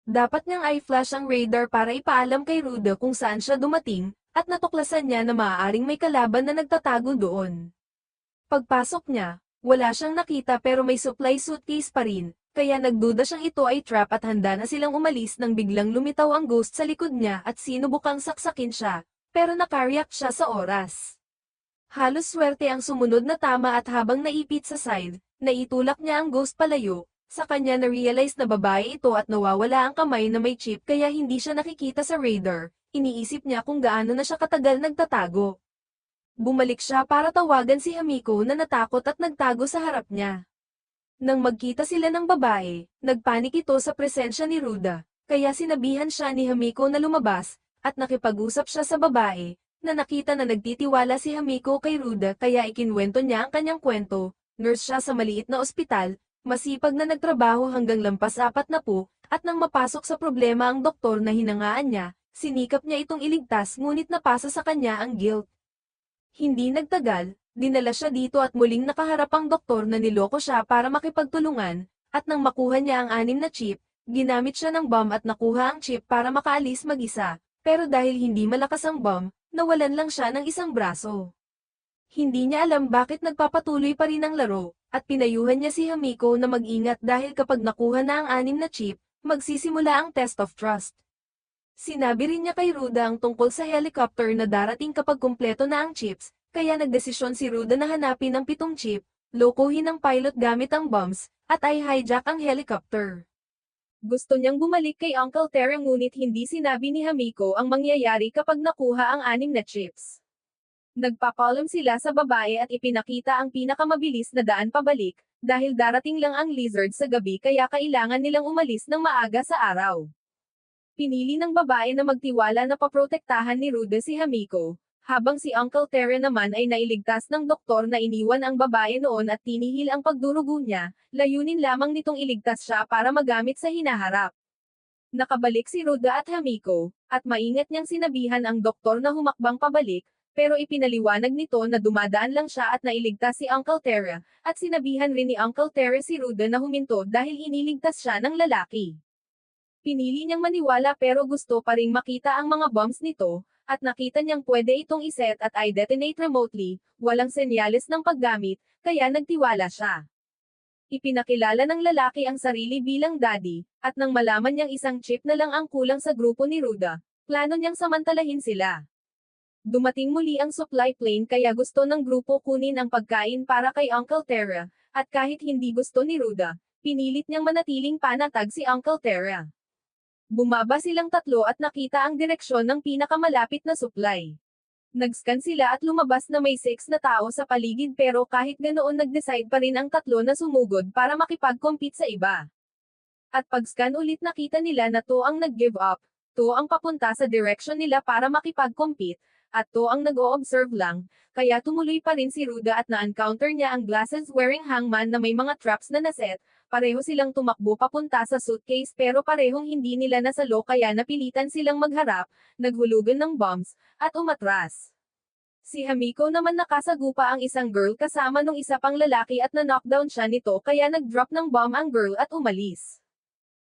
Dapat niyang i-flash ang radar para ipaalam kay Ruda kung saan siya dumating, at natuklasan niya na maaaring may kalaban na nagtatago doon. Pagpasok niya, wala siyang nakita pero may supply suitcase pa rin, kaya nagduda siyang ito ay trap at handa na silang umalis nang biglang lumitaw ang ghost sa likod niya at sinubukang saksakin siya, pero nakareact siya sa oras. Halos swerte ang sumunod na tama at habang naipit sa side, naitulak niya ang ghost palayo, sa kanya na-realize na babae ito at nawawala ang kamay na may chip kaya hindi siya nakikita sa radar, iniisip niya kung gaano na siya katagal nagtatago. Bumalik siya para tawagan si Hamiko na natakot at nagtago sa harap niya. Nang magkita sila ng babae, nagpanik ito sa presensya ni Ruda, kaya sinabihan siya ni Hamiko na lumabas, at nakipag-usap siya sa babae, na nakita na nagtitiwala si Hamiko kay Ruda kaya ikinwento niya ang kanyang kwento, nurse siya sa maliit na ospital, masipag na nagtrabaho hanggang lampas 40, at nang mapasok sa problema ang doktor na hinangaan niya, sinikap niya itong iligtas ngunit napasa sa kanya ang guilt. Hindi nagtagal, dinala siya dito at muling nakaharap ang doktor na niloko siya para makipagtulungan, at nang makuha niya ang 6 na chip, ginamit siya ng bomb at nakuha ang chip para makaalis mag-isa, pero dahil hindi malakas ang bomb, nawalan lang siya ng isang braso. Hindi niya alam bakit nagpapatuloy pa rin ang laro, at pinayuhan niya si Hamiko na mag-ingat dahil kapag nakuha na ang 6 na chip, magsisimula ang test of trust. Sinabi rin niya kay Ruda ang tungkol sa helicopter na darating kapag kumpleto na ang chips, kaya nagdesisyon si Ruda na hanapin ang 7 chip, lokohin ang pilot gamit ang bombs, at ay hijack ang helicopter. Gusto niyang bumalik kay Uncle Terra ngunit hindi sinabi ni Hamiko ang mangyayari kapag nakuha ang 6 na chips. Nagpapalam sila sa babae at ipinakita ang pinakamabilis na daan pabalik, dahil darating lang ang lizard sa gabi kaya kailangan nilang umalis ng maaga sa araw. Pinili ng babae na magtiwala na paprotektahan ni Ruda si Hamiko, habang si Uncle Terra naman ay nailigtas ng doktor na iniwan ang babae noon at tinihil ang pagdurugo niya, layunin lamang nitong iligtas siya para magamit sa hinaharap. Nakabalik si Ruda at Hamiko, at maingat niyang sinabihan ang doktor na humakbang pabalik, pero ipinaliwanag nito na dumadaan lang siya at nailigtas si Uncle Terra, at sinabihan rin ni Uncle Terra si Ruda na huminto dahil iniligtas siya ng lalaki. Pinili niyang maniwala pero gusto pa ring makita ang mga bombs nito, at nakita niyang pwede itong iset at i-detonate remotely, walang senyales ng paggamit, kaya nagtiwala siya. Ipinakilala ng lalaki ang sarili bilang daddy, at nang malaman niyang isang chip na lang ang kulang sa grupo ni Ruda, plano niyang samantalahin sila. Dumating muli ang supply plane kaya gusto ng grupo kunin ang pagkain para kay Uncle Terra, at kahit hindi gusto ni Ruda, pinilit niyang manatiling panatag si Uncle Terra. Bumaba silang tatlo at nakita ang direksyon ng pinakamalapit na supply. Nag-scan sila at lumabas na may 6 na tao sa paligid pero kahit ganoon nag-decide pa rin ang tatlo na sumugod para makipag-compete sa iba. At pag-scan ulit nakita nila na to ang nag-give up, to ang papunta sa direction nila para makipag-compete, at to ang nag-o-observe lang, kaya tumuloy pa rin si Ruda at na-encounter niya ang glasses-wearing hangman na may mga traps na naset, pareho silang tumakbo papunta sa suitcase pero parehong hindi nila nasalo kaya napilitan silang magharap, naghulugan ng bombs, at umatras. Si Hamiko naman nakasagupa ang isang girl kasama nung isa pang lalaki at na-knockdown siya nito kaya nag-drop ng bomb ang girl at umalis.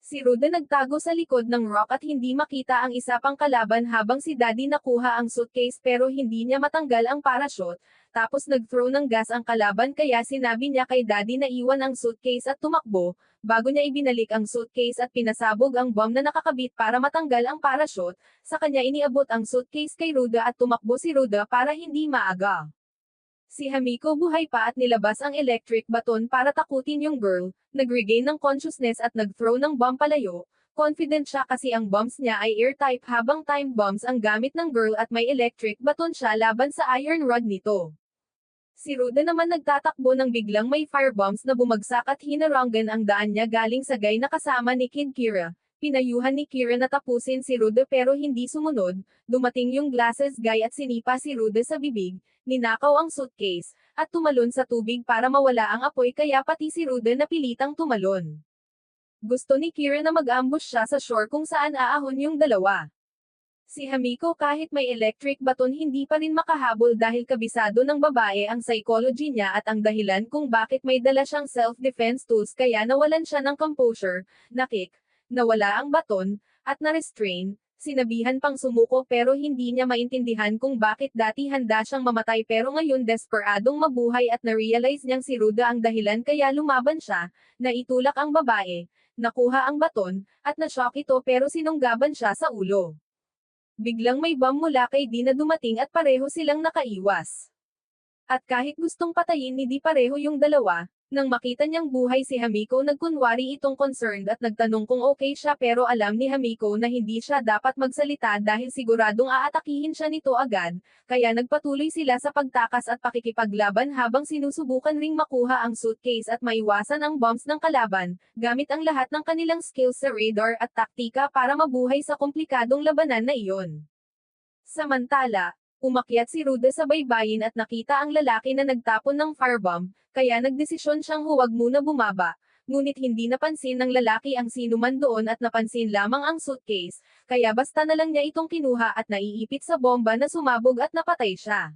Si Ruda nagtago sa likod ng rock at hindi makita ang isa pang kalaban habang si Daddy nakuha ang suitcase pero hindi niya matanggal ang parachute, tapos nag-throw ng gas ang kalaban kaya sinabi niya kay Daddy na iwan ang suitcase at tumakbo, bago niya ibinalik ang suitcase at pinasabog ang bomb na nakakabit para matanggal ang parachute, sa kanya iniabot ang suitcase kay Ruda at tumakbo si Ruda para hindi maaga. Si Hamiko buhay pa at nilabas ang electric baton para takutin yung girl, nag-regain ng consciousness at nag-throw ng bomb palayo, confident siya kasi ang bombs niya ay air-type habang time bombs ang gamit ng girl at may electric baton siya laban sa iron rod nito. Si Ruda naman nagtatakbo nang biglang may firebombs na bumagsak at hinarangan ang daan niya galing sa guy na kasama ni Kid Kira. Pinayuhan ni Kira na tapusin si Ruda pero hindi sumunod, dumating yung glasses guy at sinipa si Ruda sa bibig, ninakaw ang suitcase, at tumalon sa tubig para mawala ang apoy kaya pati si Ruda napilitang tumalon. Gusto ni Kira na mag-ambush siya sa shore kung saan aahon yung dalawa. Si Hamiko kahit may electric baton hindi pa rin makahabol dahil kabisado ng babae ang psychology niya at ang dahilan kung bakit may dala siyang self-defense tools kaya nawalan siya ng composure, nakik, nawala ang baton, at na-restrain, sinabihan pang sumuko pero hindi niya maintindihan kung bakit dati handa siyang mamatay pero ngayon desperadong mabuhay at na-realize niyang si Ruda ang dahilan kaya lumaban siya, naitulak ang babae, nakuha ang baton, at na-shock ito pero sinunggaban siya sa ulo. Biglang may bomb mula kay Di na dumating at pareho silang nakaiwas. At kahit gustong patayin ni Di pareho yung dalawa, nang makita niyang buhay si Hamiko nagkunwari itong concerned at nagtanong kung okay siya pero alam ni Hamiko na hindi siya dapat magsalita dahil siguradong aatakihin siya nito agad, kaya nagpatuloy sila sa pagtakas at pakikipaglaban habang sinusubukan ring makuha ang suitcase at maiwasan ang bombs ng kalaban, gamit ang lahat ng kanilang skills sa radar at taktika para mabuhay sa komplikadong labanan na iyon. Samantala, umakyat si Ruda sa baybayin at nakita ang lalaki na nagtapon ng firebomb, kaya nagdesisyon siyang huwag muna bumaba, ngunit hindi napansin ng lalaki ang sinuman doon at napansin lamang ang suitcase, kaya basta na lang niya itong kinuha at naiipit sa bomba na sumabog at napatay siya.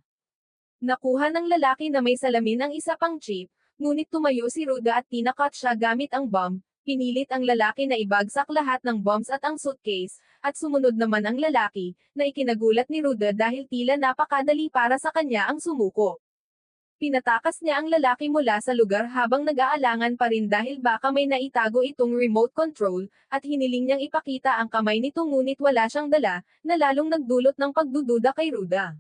Nakuha ng lalaki na may salamin ang isa pang chip, ngunit tumayo si Ruda at tinakot siya gamit ang bomb. Pinilit ang lalaki na ibagsak lahat ng bombs at ang suitcase, at sumunod naman ang lalaki, na ikinagulat ni Ruda dahil tila napakadali para sa kanya ang sumuko. Pinatakas niya ang lalaki mula sa lugar habang nag-aalangan pa rin dahil baka may naitago itong remote control, at hiniling niyang ipakita ang kamay nito ngunit wala siyang dala, na lalong nagdulot ng pagdududa kay Ruda.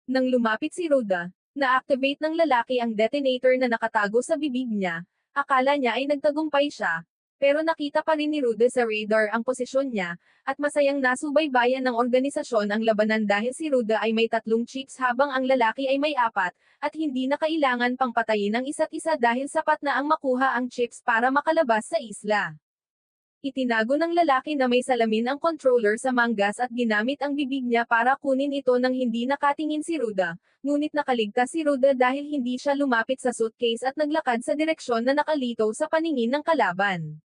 Nang lumapit si Ruda, na-activate ng lalaki ang detonator na nakatago sa bibig niya, akala niya ay nagtagumpay siya, pero nakita pa rin ni Ruda sa radar ang posisyon niya, at masayang nasubaybayan ng organisasyon ang labanan dahil si Ruda ay may 3 chips habang ang lalaki ay may 4, at hindi na kailangan pang patayin ang isa't isa dahil sapat na ang makuha ang chips para makalabas sa isla. Itinago ng lalaki na may salamin ang controller sa manggas at ginamit ang bibig niya para kunin ito nang hindi nakatingin si Ruda, ngunit nakaligtas si Ruda dahil hindi siya lumapit sa suitcase at naglakad sa direksyon na nakalitaw sa paningin ng kalaban.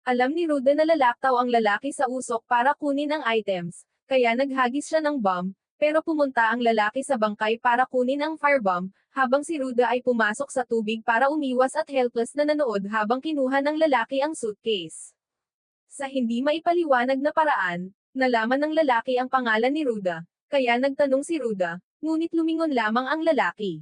Alam ni Ruda na lalaktaw ang lalaki sa usok para kunin ang items, kaya naghagis siya ng bomb, pero pumunta ang lalaki sa bangkay para kunin ang firebomb, habang si Ruda ay pumasok sa tubig para umiwas at helpless na nanood habang kinuha ng lalaki ang suitcase. Sa hindi maipaliwanag na paraan, nalaman ng lalaki ang pangalan ni Ruda, kaya nagtanong si Ruda, ngunit lumingon lamang ang lalaki.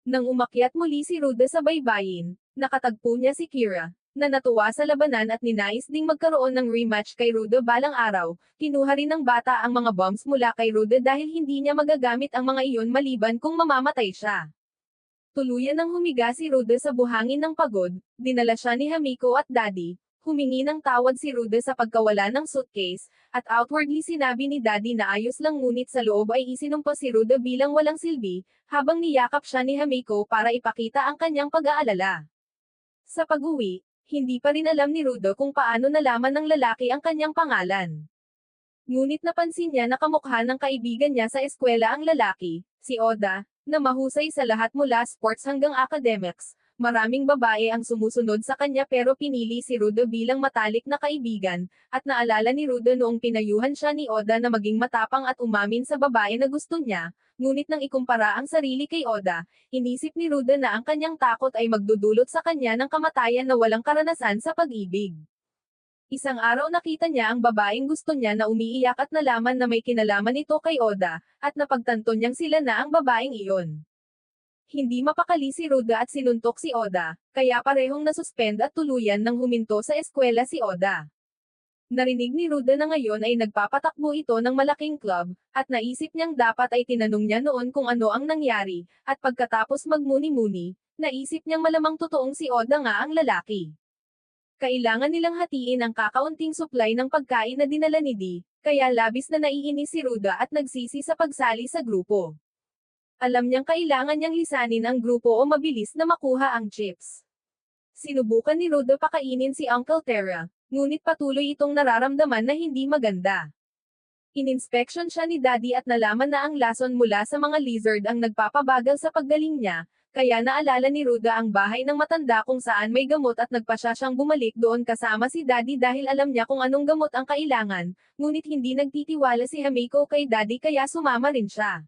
Nang umakyat muli si Ruda sa baybayin, nakatagpo niya si Kira, na natuwa sa labanan at ninais ding magkaroon ng rematch kay Ruda balang araw. Kinuha rin ng bata ang mga bombs mula kay Ruda dahil hindi niya magagamit ang mga iyon maliban kung mamamatay siya. Tuluyan nang humiga si Ruda sa buhangin ng pagod, dinala siya ni Hamiko at Daddy, humingi ng tawad si Ruda sa pagkawala ng suitcase, at outwardly sinabi ni Daddy na ayos lang ngunit sa loob ay isinumpa si Ruda bilang walang silbi, habang niyakap siya ni Hamiko para ipakita ang kanyang pag-aalala. Sa pag-uwi, hindi pa rin alam ni Ruda kung paano nalaman ng lalaki ang kanyang pangalan. Ngunit napansin niya na kamukha ng kaibigan niya sa eskwela ang lalaki, si Oda, na mahusay sa lahat mula sports hanggang academics. Maraming babae ang sumusunod sa kanya pero pinili si Ruda bilang matalik na kaibigan, at naalala ni Ruda noong pinayuhan siya ni Oda na maging matapang at umamin sa babae na gusto niya, ngunit nang ikumpara ang sarili kay Oda, inisip ni Ruda na ang kanyang takot ay magdudulot sa kanya ng kamatayan na walang karanasan sa pag-ibig. Isang araw nakita niya ang babaeng gusto niya na umiiyak at nalaman na may kinalaman ito kay Oda, at napagtanto niyang sila na ang babaeng iyon. Hindi mapakali si Ruda at sinuntok si Oda, kaya parehong nasuspend at tuluyan nang huminto sa eskwela si Oda. Narinig ni Ruda na ngayon ay nagpapatakbo ito ng malaking club, at naisip niyang dapat ay tinanong niya noon kung ano ang nangyari, at pagkatapos magmuni-muni, naisip niyang malamang totoong si Oda nga ang lalaki. Kailangan nilang hatiin ang kakaunting supply ng pagkain na dinala ni Dee, kaya labis na naiinis si Ruda at nagsisi sa pagsali sa grupo. Alam niyang kailangan niyang lisanin ang grupo o mabilis na makuha ang chips. Sinubukan ni Ruda pakainin si Uncle Terra, ngunit patuloy itong nararamdaman na hindi maganda. Ininspeksyon siya ni Daddy at nalaman na ang lason mula sa mga lizard ang nagpapabagal sa paggaling niya, kaya naalala ni Ruda ang bahay ng matanda kung saan may gamot at nagpasya siyang bumalik doon kasama si Daddy dahil alam niya kung anong gamot ang kailangan, ngunit hindi nagtitiwala si Hamiko kay Daddy kaya sumama rin siya.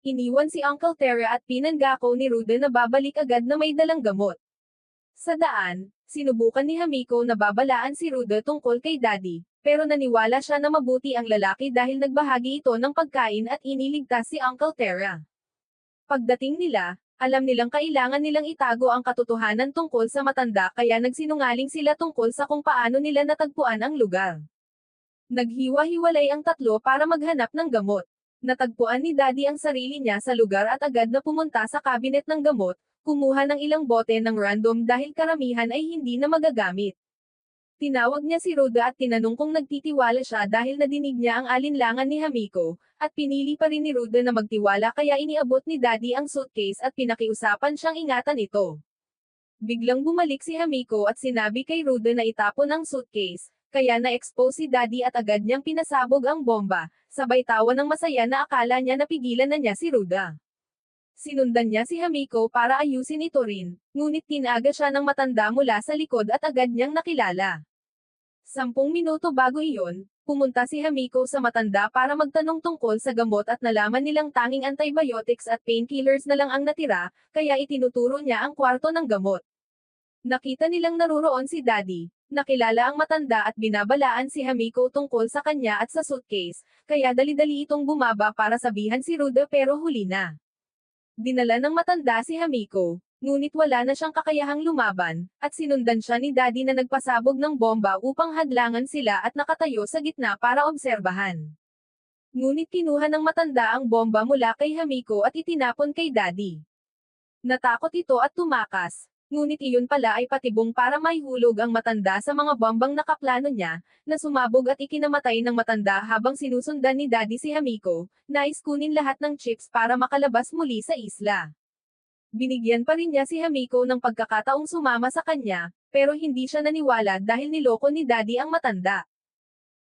Iniwan si Uncle Terra at pinanggako ni Ruda na babalik agad na may dalang gamot. Sa daan, sinubukan ni Hamiko na babalaan si Ruda tungkol kay Daddy, pero naniwala siya na mabuti ang lalaki dahil nagbahagi ito ng pagkain at iniligtas si Uncle Terra. Pagdating nila, alam nilang kailangan nilang itago ang katotohanan tungkol sa matanda kaya nagsinungaling sila tungkol sa kung paano nila natagpuan ang lugar. Naghiwa-hiwalay ang tatlo para maghanap ng gamot. Natagpuan ni Daddy ang sarili niya sa lugar at agad na pumunta sa cabinet ng gamot, kumuha ng ilang bote ng random dahil karamihan ay hindi na magagamit. Tinawag niya si Ruda at tinanong kung nagtitiwala siya dahil nadinig niya ang alinlangan ni Hamiko, at pinili pa rin ni Ruda na magtiwala kaya iniabot ni Daddy ang suitcase at pinakiusapan siyang ingatan ito. Biglang bumalik si Hamiko at sinabi kay Ruda na itapon ang suitcase, kaya na-expose si Daddy at agad niyang pinasabog ang bomba, sabay tawa ng masaya na akala niya napigilan na niya si Ruda. Sinundan niya si Hamiko para ayusin ito rin, ngunit tinaga siya ng matanda mula sa likod at agad niyang nakilala. 10 minuto bago iyon, pumunta si Hamiko sa matanda para magtanong tungkol sa gamot at nalaman nilang tanging antibiotics at painkillers na lang ang natira, kaya itinuturo niya ang kwarto ng gamot. Nakita nilang naruroon si Daddy, nakilala ang matanda at binabalaan si Hamiko tungkol sa kanya at sa suitcase, kaya dali-dali itong bumaba para sabihan si Ruda pero huli na. Dinala ng matanda si Hamiko, ngunit wala na siyang kakayahang lumaban, at sinundan siya ni Daddy na nagpasabog ng bomba upang hadlangan sila at nakatayo sa gitna para obserbahan. Ngunit kinuha ng matanda ang bomba mula kay Hamiko at itinapon kay Daddy. Natakot ito at tumakas, ngunit iyon pala ay patibong para maihulog ang matanda sa mga bombang nakaplano niya, na sumabog at ikinamatay ng matanda habang sinusundan ni Daddy si Hamiko, nais kunin lahat ng chips para makalabas muli sa isla. Binigyan pa rin niya si Hamiko ng pagkakataong sumama sa kanya, pero hindi siya naniwala dahil niloko ni Daddy ang matanda.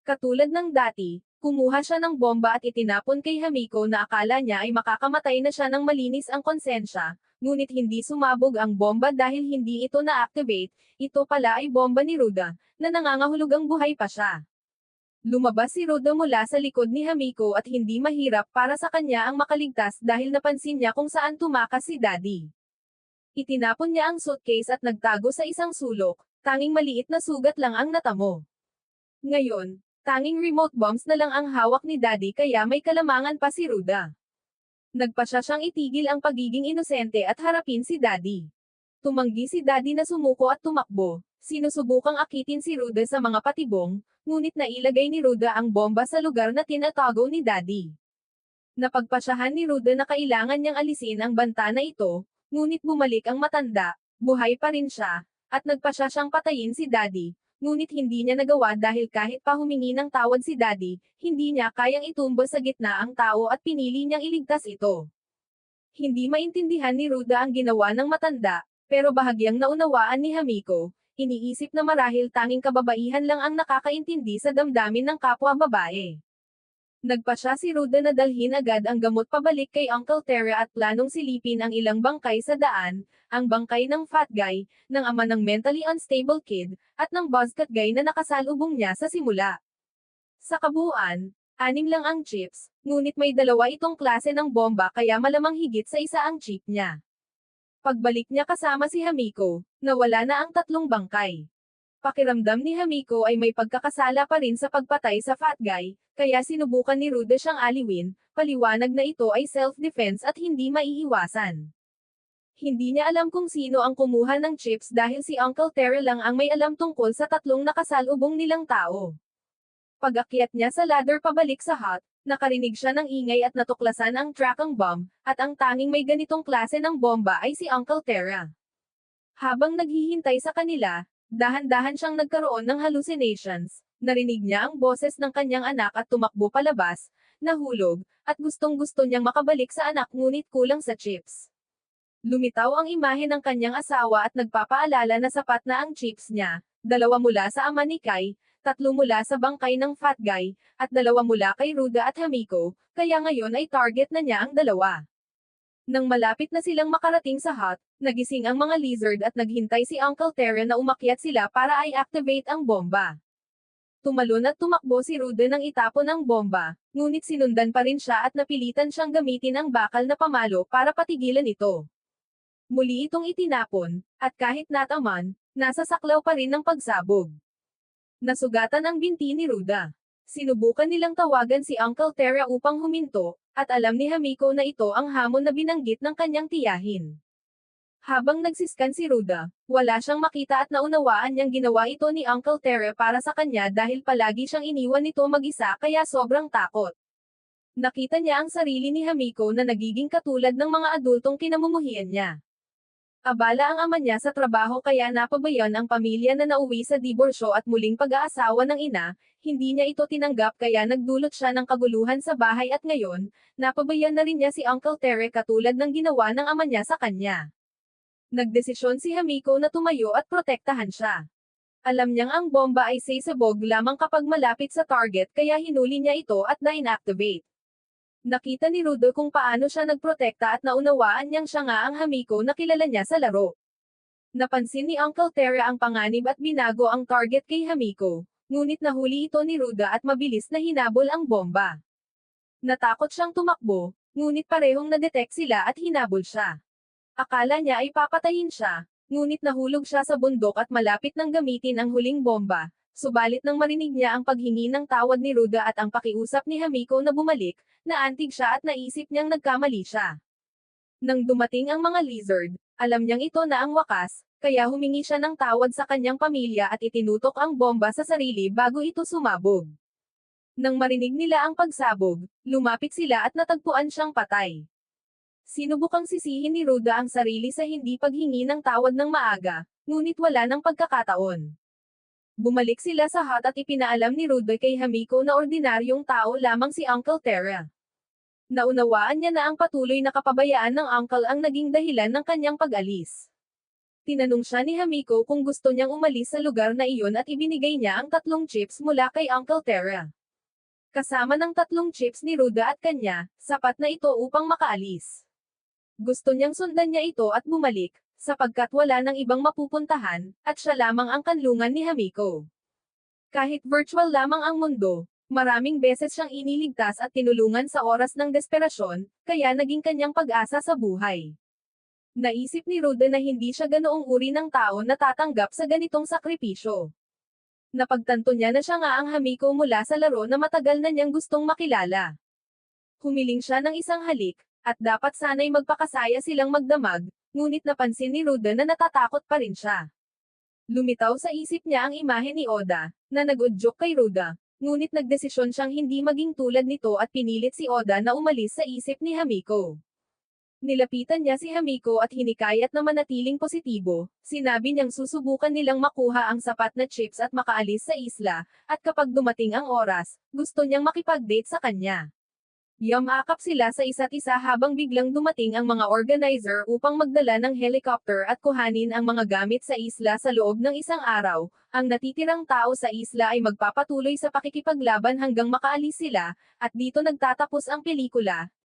Katulad ng dati, kumuha siya ng bomba at itinapon kay Hamiko na akala niya ay makakamatay na siya ng malinis ang konsensya, ngunit hindi sumabog ang bomba dahil hindi ito na-activate, ito pala ay bomba ni Ruda, na nangangahulugang buhay pa siya. Lumabas si Ruda mula sa likod ni Hamiko at hindi mahirap para sa kanya ang makaligtas dahil napansin niya kung saan tumakas si Daddy. Itinapon niya ang suitcase at nagtago sa isang sulok, tanging maliit na sugat lang ang natamo. Ngayon, tanging remote bombs na lang ang hawak ni Daddy kaya may kalamangan pa si Ruda. Nagpasya siyang itigil ang pagiging inosente at harapin si Daddy. Tumanggi si Daddy na sumuko at tumakbo, sinusubukang akitin si Ruda sa mga patibong, ngunit nailagay ni Ruda ang bomba sa lugar na tinatago ni Daddy. Napagpasyahan ni Ruda na kailangan niyang alisin ang banta na ito, ngunit bumalik ang matanda, buhay pa rin siya, at nagpasya siyang patayin si Daddy, ngunit hindi niya nagawa dahil kahit pa humingi ng tawad si Daddy, hindi niya kayang itumba sa gitna ang tao at pinili niyang iligtas ito. Hindi maintindihan ni Ruda ang ginawa ng matanda, pero bahagyang naunawaan ni Hamiko, iniisip na marahil tanging kababaihan lang ang nakakaintindi sa damdamin ng kapwa babae. Nagpasya si Ruda na dalhin agad ang gamot pabalik kay Uncle Terra at planong silipin ang ilang bangkay sa daan, ang bangkay ng fat guy, ng ama ng mentally unstable kid, at ng buzzcut guy na nakasalubong niya sa simula. Sa kabuuan, 6 lang ang chips, ngunit may 2 itong klase ng bomba kaya malamang higit sa isa ang chip niya. Pagbalik niya kasama si Hamiko, nawala na ang 3 bangkay. Pakiramdam ni Hamiko ay may pagkakasala pa rin sa pagpatay sa fat guy, kaya sinubukan ni Ruda siyang aliwin, paliwanag na ito ay self-defense at hindi maiiwasan. Hindi niya alam kung sino ang kumuha ng chips dahil si Uncle Terry lang ang may alam tungkol sa 3 nakasalubong nilang tao. Pag-akyat niya sa ladder pabalik sa hut, nakarinig siya ng ingay at natuklasan ang tracking bomb, at ang tanging may ganitong klase ng bomba ay si Uncle Terra. Habang naghihintay sa kanila, dahan-dahan siyang nagkaroon ng hallucinations, narinig niya ang boses ng kanyang anak at tumakbo palabas, nahulog, at gustong-gusto niyang makabalik sa anak ngunit kulang sa chips. Lumitaw ang imahe ng kanyang asawa at nagpapaalala na sapat na ang chips niya, 2 mula sa ama ni Kai, 3 mula sa bangkay ng fat guy, at 2 mula kay Ruda at Hamiko, kaya ngayon ay target na niya ang 2. Nang malapit na silang makarating sa hut, nagising ang mga lizard at naghintay si Uncle Terra na umakyat sila para i-activate ang bomba. Tumalon at tumakbo si Ruda nang itapon ang bomba, ngunit sinundan pa rin siya at napilitan siyang gamitin ang bakal na pamalo para patigilan ito. Muli itong itinapon, at kahit nataman, nasa saklaw pa rin ng pagsabog. Nasugatan ang binti ni Ruda. Sinubukan nilang tawagan si Uncle Terra upang huminto, at alam ni Hamiko na ito ang hamon na binanggit ng kanyang tiyahin. Habang nagsiskan si Ruda, wala siyang makita at naunawaan niyang ginawa ito ni Uncle Terra para sa kanya dahil palagi siyang iniwan nito mag-isa kaya sobrang takot. Nakita niya ang sarili ni Hamiko na nagiging katulad ng mga adultong kinamumuhian niya. Abala ang ama niya sa trabaho kaya napabayan ang pamilya na nauwi sa diborsyo at muling pag-aasawa ng ina, hindi niya ito tinanggap kaya nagdulot siya ng kaguluhan sa bahay at ngayon, napabayan na rin niya si Uncle Terry katulad ng ginawa ng ama niya sa kanya. Nagdesisyon si Hamiko na tumayo at protektahan siya. Alam niyang ang bomba ay sasabog lamang kapag malapit sa target kaya hinuli niya ito at na-inactivate. Nakita ni Rudo kung paano siya nagprotekta at naunawaan niyang siya nga ang Hamiko na kilala niya sa laro. Napansin ni Uncle Terra ang panganib at binago ang target kay Hamiko, ngunit nahuli ito ni Ruda at mabilis na hinabol ang bomba. Natakot siyang tumakbo, ngunit parehong na-detect sila at hinabol siya. Akala niya ay papatayin siya, ngunit nahulog siya sa bundok at malapit nang gamitin ang huling bomba. Subalit nang marinig niya ang paghingi ng tawad ni Ruda at ang pakiusap ni Hamiko na bumalik, naantig siya at naisip niyang nagkamali siya. Nang dumating ang mga lizard, alam niyang ito na ang wakas, kaya humingi siya ng tawad sa kanyang pamilya at itinutok ang bomba sa sarili bago ito sumabog. Nang marinig nila ang pagsabog, lumapit sila at natagpuan siyang patay. Sinubukang sisihin ni Ruda ang sarili sa hindi paghingi ng tawad ng maaga, ngunit wala ng pagkakataon. Bumalik sila sa hut at ipinaalam ni Ruda kay Hamiko na ordinaryong tao lamang si Uncle Terra. Naunawaan niya na ang patuloy na kapabayaan ng uncle ang naging dahilan ng kanyang pag-alis. Tinanong siya ni Hamiko kung gusto niyang umalis sa lugar na iyon at ibinigay niya ang 3 chips mula kay Uncle Terra. Kasama ng 3 chips ni Ruda at kanya, sapat na ito upang makaalis. Gusto niyang sundan niya ito at bumalik, sapagkat wala ng ibang mapupuntahan, at siya lamang ang kanlungan ni Hamiko. Kahit virtual lamang ang mundo, maraming beses siyang iniligtas at tinulungan sa oras ng desperasyon, kaya naging kanyang pag-asa sa buhay. Naisip ni Ruda na hindi siya ganoong uri ng tao na tatanggap sa ganitong sakripisyo. Napagtanto niya na siya nga ang Hamiko mula sa laro na matagal na niyang gustong makilala. Humiling siya ng isang halik, at dapat sana'y magpakasaya silang magdamag, ngunit napansin ni Ruda na natatakot pa rin siya. Lumitaw sa isip niya ang imahe ni Oda, na nag-udyok kay Ruda, ngunit nagdesisyon siyang hindi maging tulad nito at pinilit si Oda na umalis sa isip ni Hamiko. Nilapitan niya si Hamiko at hinikayat na manatiling positibo, sinabi niyang susubukan nilang makuha ang sapat na chips at makaalis sa isla, at kapag dumating ang oras, gusto niyang makipag-date sa kanya. Yumakap sila sa isa't isa habang biglang dumating ang mga organizer upang magdala ng helicopter at kuhanin ang mga gamit sa isla sa loob ng isang araw. Ang natitirang tao sa isla ay magpapatuloy sa pakikipaglaban hanggang makaalis sila, at dito nagtatapos ang pelikula.